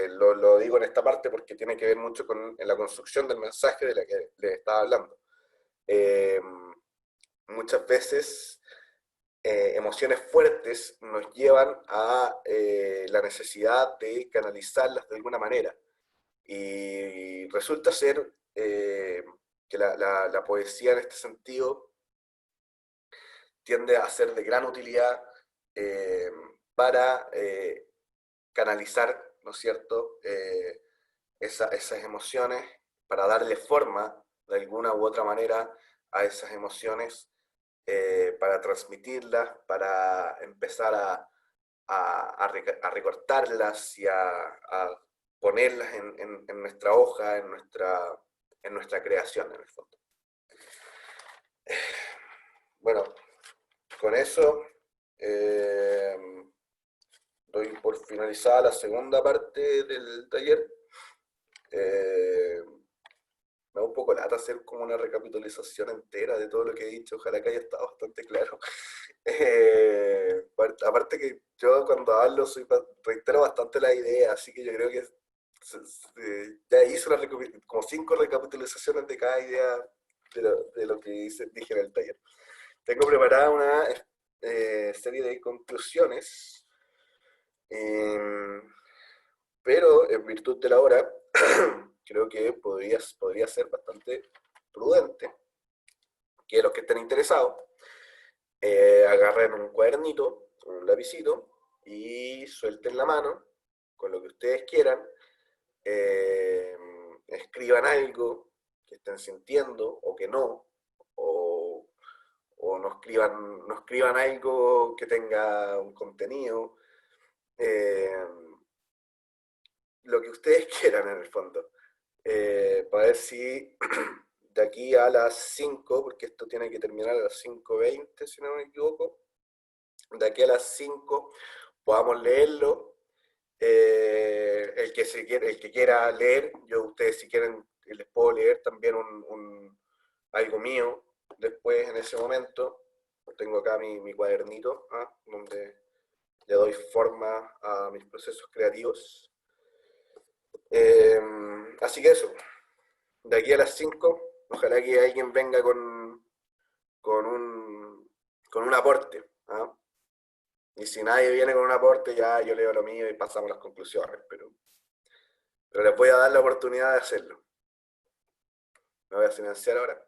Speaker 2: lo digo en esta parte porque tiene que ver mucho con la construcción del mensaje de la que les estaba hablando. Muchas veces emociones fuertes nos llevan a la necesidad de canalizarlas de alguna manera. Y resulta ser que la poesía en este sentido tiende a ser de gran utilidad para canalizar, ¿no es cierto?, esas emociones, para darle forma de alguna u otra manera a esas emociones, para transmitirlas, para empezar a recortarlas y a ponerlas en nuestra hoja, en nuestra creación, en el fondo. Bueno, con eso doy por finalizada la segunda parte del taller. Me da un poco lata hacer como una recapitalización entera de todo lo que he dicho, ojalá que haya estado bastante claro. Aparte que yo cuando hablo reitero bastante la idea, así que yo creo que ya hice como 5 recapitalizaciones de cada idea de lo que dije en el taller. Tengo preparada una serie de conclusiones, pero en virtud de la hora, creo que podría ser bastante prudente que los que estén interesados agarren un cuadernito, un lapicito y suelten la mano con lo que ustedes quieran, escriban algo que estén sintiendo o que no, o no escriban algo que tenga un contenido, lo que ustedes quieran en el fondo, para ver si de aquí a las 5, porque esto tiene que terminar a las 5:20 si no me equivoco, de aquí a las 5 podamos leerlo. El que quiera leer, ustedes si quieren les puedo leer también algo mío después en ese momento. Tengo acá mi cuadernito, donde le doy forma a mis procesos creativos. Así que eso, de aquí a las 5, ojalá que alguien venga con un aporte. Y si nadie viene con un aporte, ya yo leo lo mío y pasamos las conclusiones, pero les voy a dar la oportunidad de hacerlo. Me voy a silenciar ahora.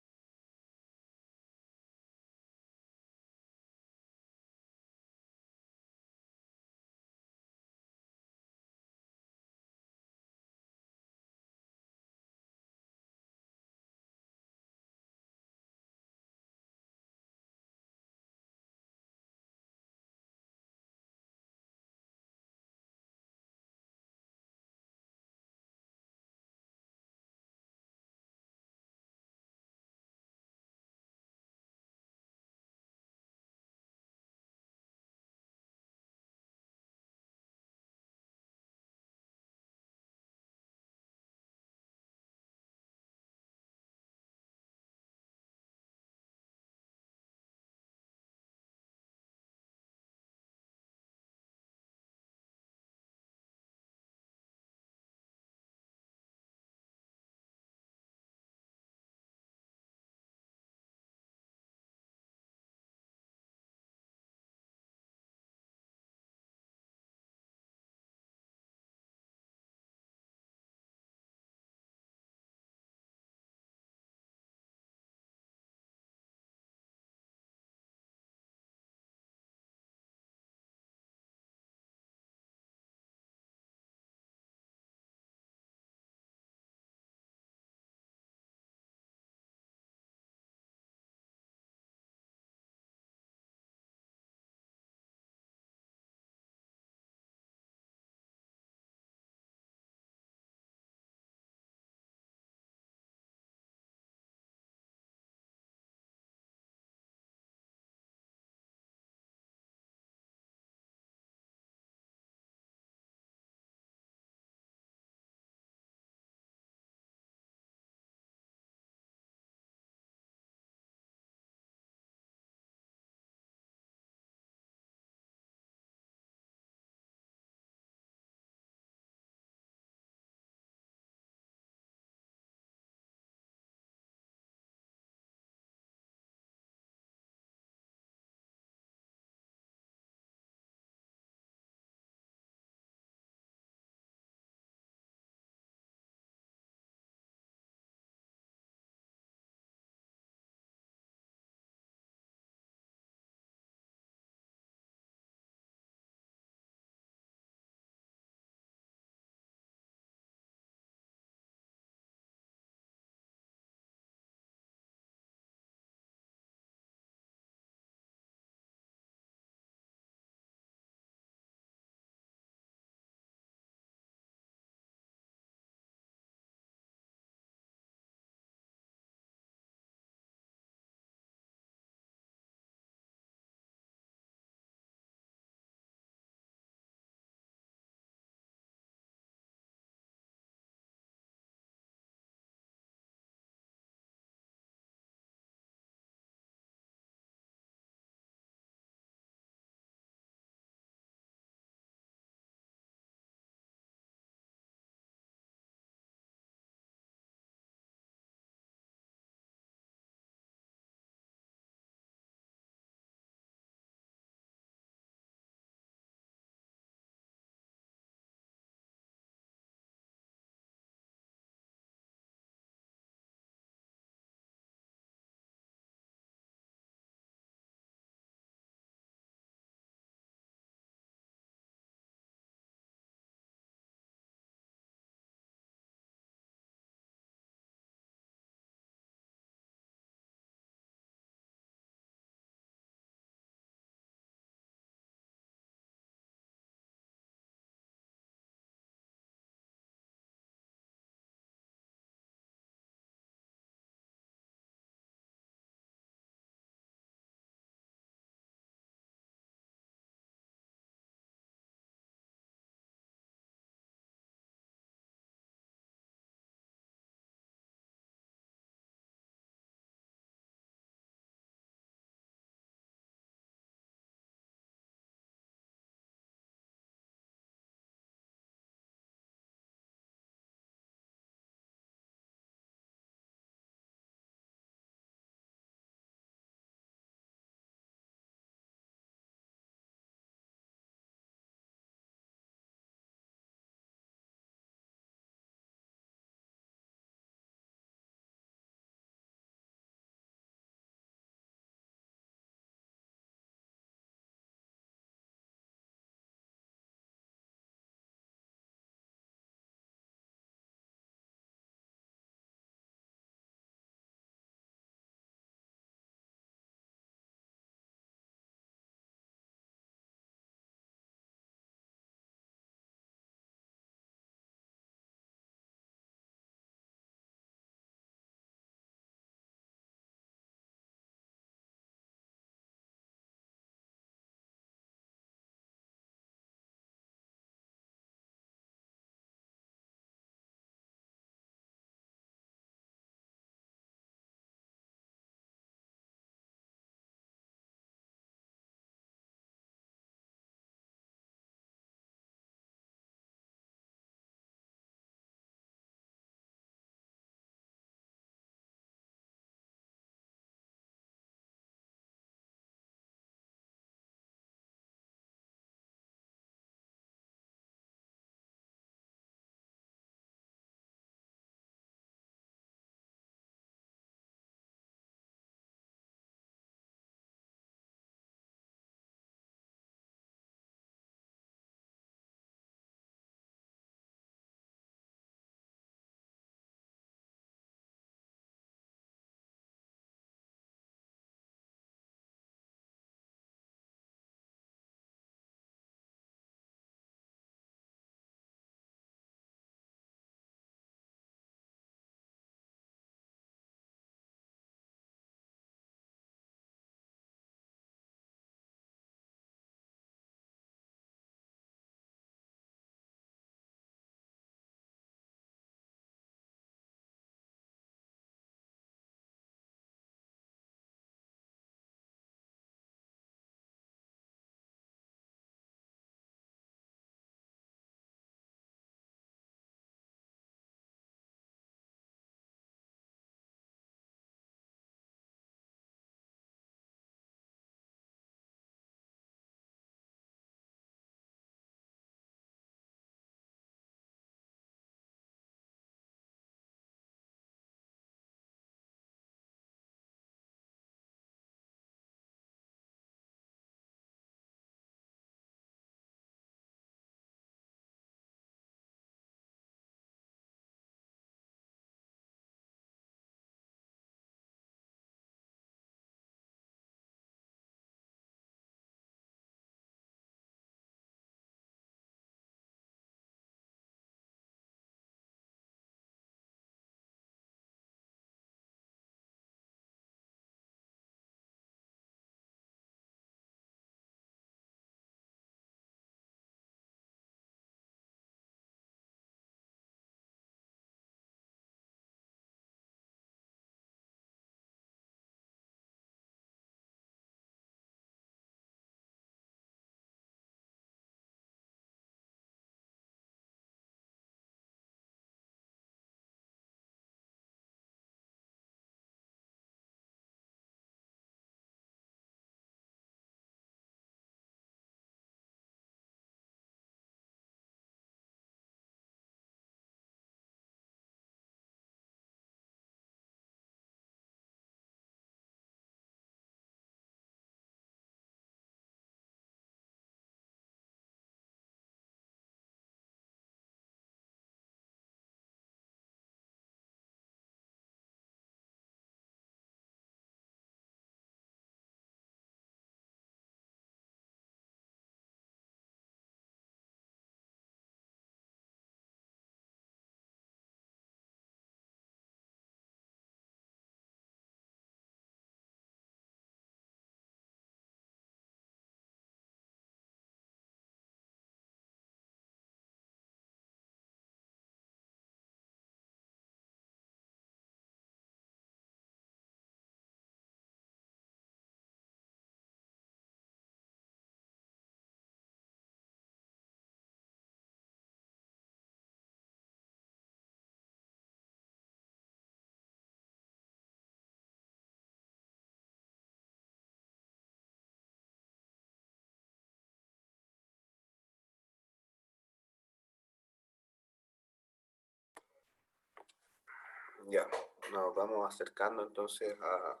Speaker 2: Ya, nos vamos acercando entonces a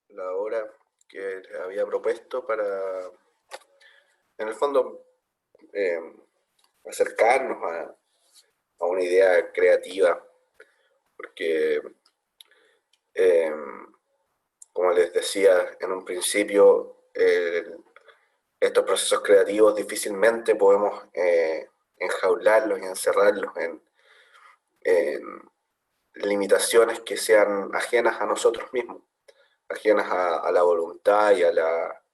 Speaker 2: la hora que les había propuesto para, en el fondo, eh, acercarnos a una idea creativa, porque, eh, como les decía en un principio, estos procesos creativos difícilmente podemos enjaularlos y encerrarlos en limitaciones que sean ajenas a nosotros mismos, ajenas a la voluntad y a la,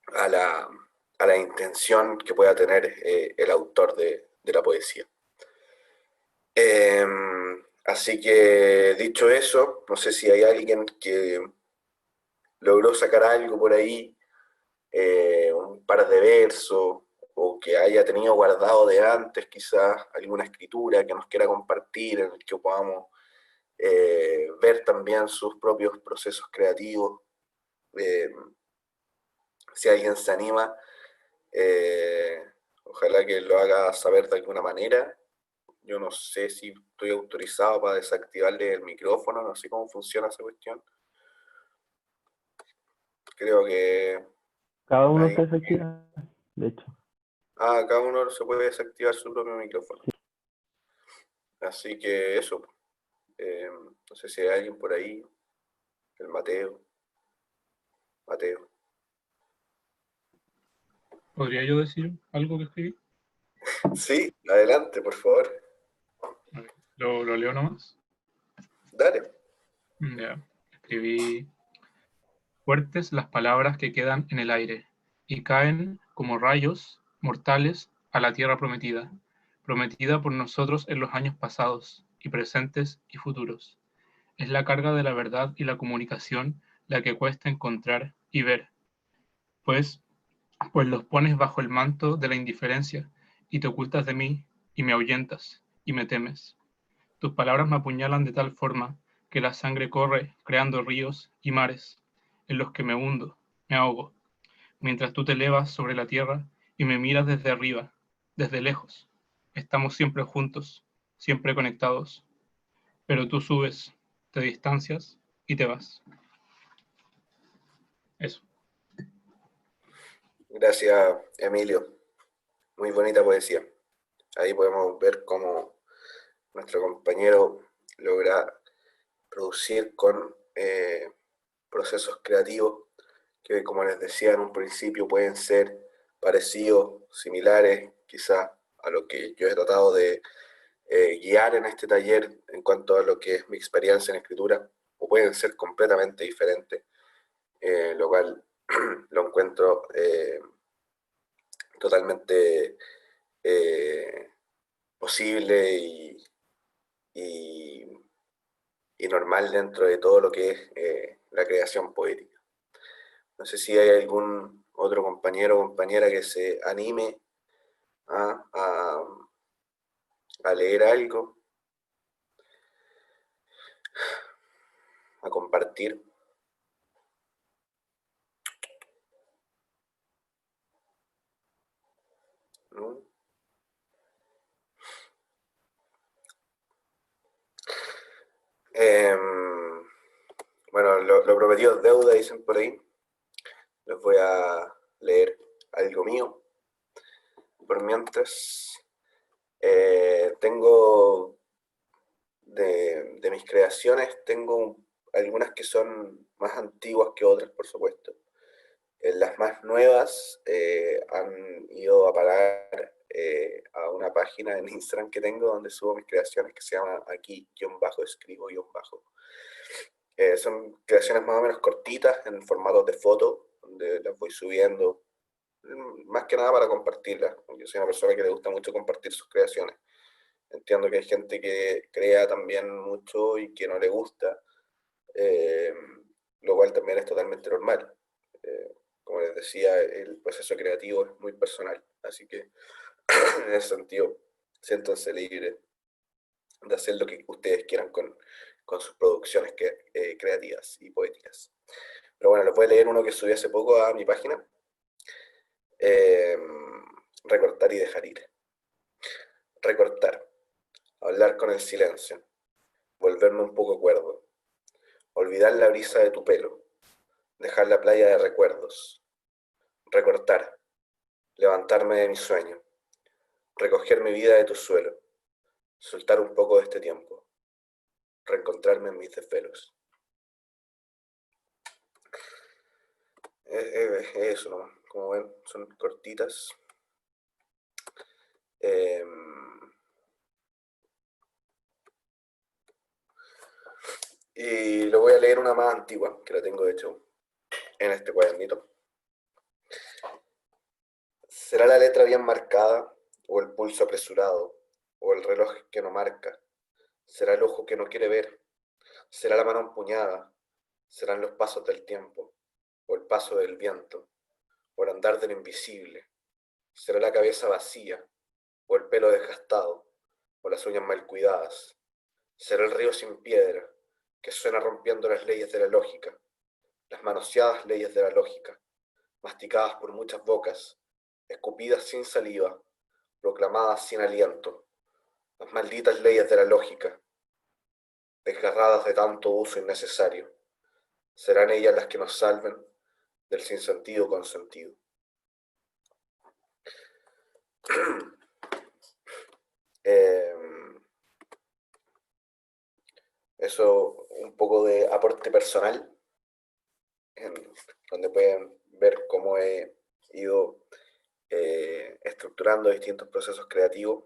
Speaker 2: a la intención que pueda tener el autor de la poesía. Así que dicho eso, no sé si hay alguien que logró sacar algo por ahí, un par de versos, o que haya tenido guardado de antes quizás alguna escritura que nos quiera compartir, en el que podamos ver también sus propios procesos creativos. Eh, si alguien se anima, eh, ojalá que lo haga saber de alguna manera. Yo no sé si estoy autorizado para desactivarle el micrófono, no sé cómo funciona esa cuestión. Creo que
Speaker 1: Cada uno
Speaker 2: ahí...
Speaker 1: está desactivado, de hecho.
Speaker 2: Ah, cada uno se puede desactivar su propio micrófono. Así que eso. No sé si hay alguien por ahí. El Mateo. Mateo.
Speaker 4: ¿Podría yo decir algo que escribí?
Speaker 2: Sí, adelante, por favor.
Speaker 4: A ver, lo leo nomás.
Speaker 2: Dale.
Speaker 4: Ya. Escribí: fuertes las palabras que quedan en el aire y caen como rayos mortales a la tierra prometida, prometida por nosotros en los años pasados y presentes y futuros. Es la carga de la verdad y la comunicación la que cuesta encontrar y ver, pues, pues los pones bajo el manto de la indiferencia y te ocultas de mí y me ahuyentas y me temes. Tus palabras me apuñalan de tal forma que la sangre corre creando ríos y mares en los que me hundo, me ahogo, mientras tú te elevas sobre la tierra y me miras desde arriba, desde lejos. Estamos siempre juntos, siempre conectados, pero tú subes, te distancias y te vas. Eso.
Speaker 2: Gracias, Emilio. Muy bonita poesía. Ahí podemos ver cómo nuestro compañero logra producir con procesos creativos que, como les decía en un principio, pueden ser parecidos, similares, quizás a lo que yo he tratado de guiar en este taller en cuanto a lo que es mi experiencia en escritura, o pueden ser completamente diferentes, lo cual lo encuentro totalmente posible y, y normal dentro de todo lo que es la creación poética. No sé si hay algún otro compañero o compañera que se anime a, a, a leer algo, a compartir. ¿No? Bueno, lo prometido es deuda, dicen por ahí. Les voy a leer algo mío. Por mientras, tengo de mis creaciones, tengo algunas que son más antiguas que otras, por supuesto. Las más nuevas han ido a parar a una página en Instagram que tengo donde subo mis creaciones que se llama aquí, escribo, bajo. Son creaciones más o menos cortitas en formatos de foto, donde las voy subiendo, más que nada para compartirlas. Yo soy una persona que le gusta mucho compartir sus creaciones. Entiendo que hay gente que crea también mucho y que no le gusta, eh, lo cual también es totalmente normal. Como les decía, el proceso creativo es muy personal, así que en ese sentido, siéntanse libres de hacer lo que ustedes quieran con sus producciones creativas y poéticas. Pero bueno, les voy a leer uno que subí hace poco a mi página. Eh, Recortar y dejar ir. Recortar. Hablar con el silencio. volverme un poco cuerdo, olvidar la brisa de tu pelo, dejar la playa de recuerdos, recortar, levantarme de mi sueño, recoger mi vida de tu suelo, soltar un poco de este tiempo, reencontrarme en mis desvelos. Eso nomás, como ven, son cortitas. Y lo voy a leer una más antigua, que la tengo de hecho en este cuadernito. ¿Será la letra bien marcada, o el pulso apresurado, o el reloj que no marca? ¿Será el ojo que no quiere ver? ¿Será la mano empuñada? ¿Serán los pasos del tiempo, o el paso del viento, o el andar del invisible? ¿Será la cabeza vacía, o el pelo desgastado, o las uñas mal cuidadas? ¿Será el río sin piedra, que suena rompiendo las leyes de la lógica, las manoseadas leyes de la lógica, masticadas por muchas bocas, escupidas sin saliva, proclamadas sin aliento, las malditas leyes de la lógica, desgarradas de tanto uso innecesario? ¿Serán ellas las que nos salven del sinsentido con sentido? Eso, un poco de aporte personal, donde pueden ver cómo he ido estructurando distintos procesos creativos,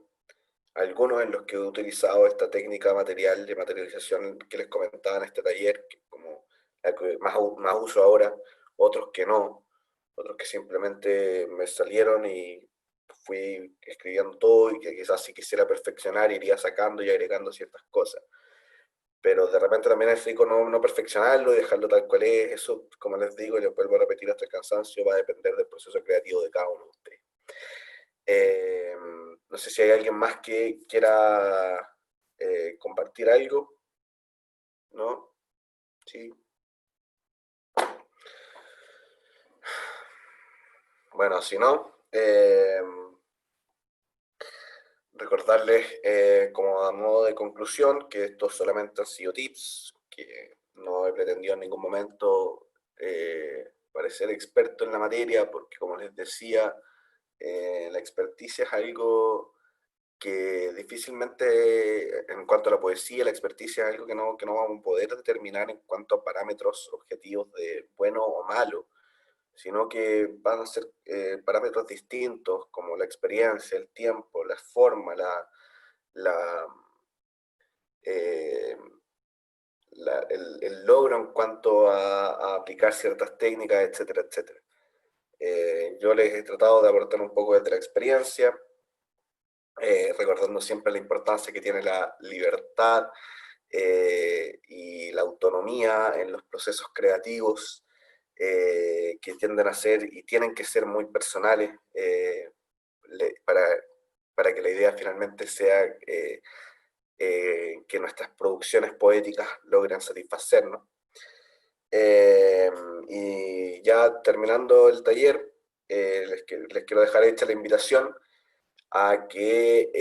Speaker 2: algunos en los que he utilizado esta técnica material de materialización que les comentaba en este taller, que como la que más uso ahora, otros que no, otros que simplemente me salieron y fui escribiendo todo, y que quizás si quisiera perfeccionar iría sacando y agregando ciertas cosas. Pero de repente también es rico no perfeccionarlo y dejarlo tal cual es. Eso, como les digo, y les vuelvo a repetir hasta el cansancio, va a depender del proceso creativo de cada uno de ustedes. No sé si hay alguien más que quiera compartir algo. ¿No? Sí. Bueno, si no, recordarles como a modo de conclusión que estos solamente han sido tips, que no he pretendido en ningún momento parecer experto en la materia, porque como les decía, la experticia es algo que difícilmente, en cuanto a la poesía, la experticia es algo que no vamos a poder determinar en cuanto a parámetros objetivos de bueno o malo, sino que van a ser parámetros distintos, como la experiencia, el tiempo, la forma, la, eh, el logro en cuanto a aplicar ciertas técnicas, etcétera, etcétera. Yo les he tratado de aportar un poco desde la experiencia, recordando siempre la importancia que tiene la libertad y la autonomía en los procesos creativos, que tienden a ser y tienen que ser muy personales para que la idea finalmente sea que nuestras producciones poéticas logren satisfacernos. Y ya terminando el taller, les quiero dejar hecha la invitación a que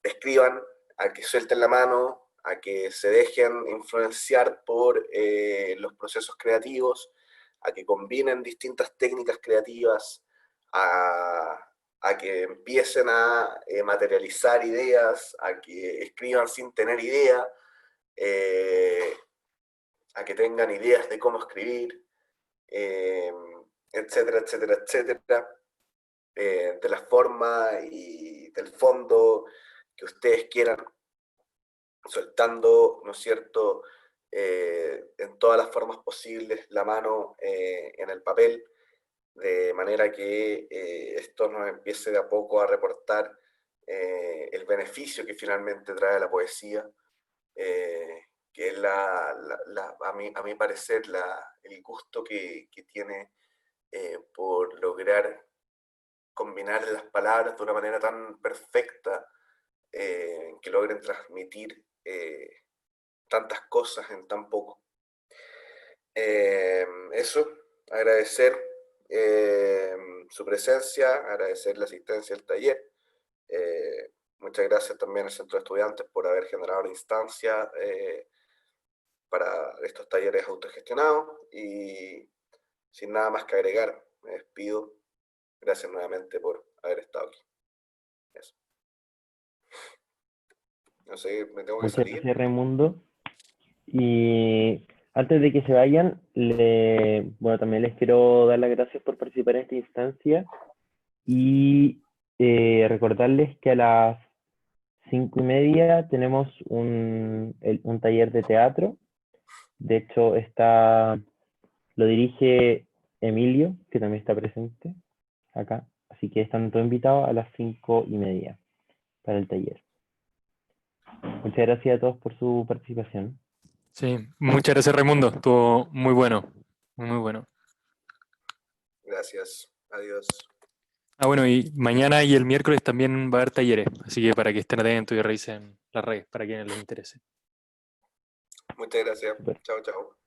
Speaker 2: escriban, a que suelten la mano, a que se dejen influenciar por los procesos creativos, a que combinen distintas técnicas creativas, a que empiecen a materializar ideas, a que escriban sin tener idea, a que tengan ideas de cómo escribir, etcétera, etcétera, etcétera. De la forma y del fondo que ustedes quieran, soltando, ¿no es cierto?, en todas las formas posibles la mano en el papel, de manera que esto nos empiece de a poco a reportar el beneficio que finalmente trae la poesía, que es a mi parecer el gusto que tiene por lograr combinar las palabras de una manera tan perfecta, que logren transmitir tantas cosas en tan poco. Eso, agradecer su presencia, agradecer la asistencia al taller. Muchas Muchas gracias también al Centro de Estudiantes por haber generado la instancia para estos talleres autogestionados. Y sin nada más que agregar, me despido. Gracias nuevamente por haber estado aquí. Eso. No sé, me tengo que
Speaker 1: Muchas
Speaker 2: salir.
Speaker 1: gracias, Raimundo. Y antes de que se vayan, bueno, también les quiero dar las gracias por participar en esta instancia y recordarles que a las 5:30 tenemos un taller de teatro. De hecho, lo dirige Emilio, que también está presente acá. Así que están todos invitados a las 5:30 para el taller. Muchas gracias a todos por su participación.
Speaker 3: Sí, muchas gracias Raimundo, estuvo muy bueno, muy bueno.
Speaker 2: Gracias. Adiós.
Speaker 3: Ah, bueno, y mañana y el miércoles también va a haber talleres, así que para que estén atentos y revisen las redes, para quienes les interese.
Speaker 2: Muchas gracias.
Speaker 1: Súper.
Speaker 2: Chao, chao.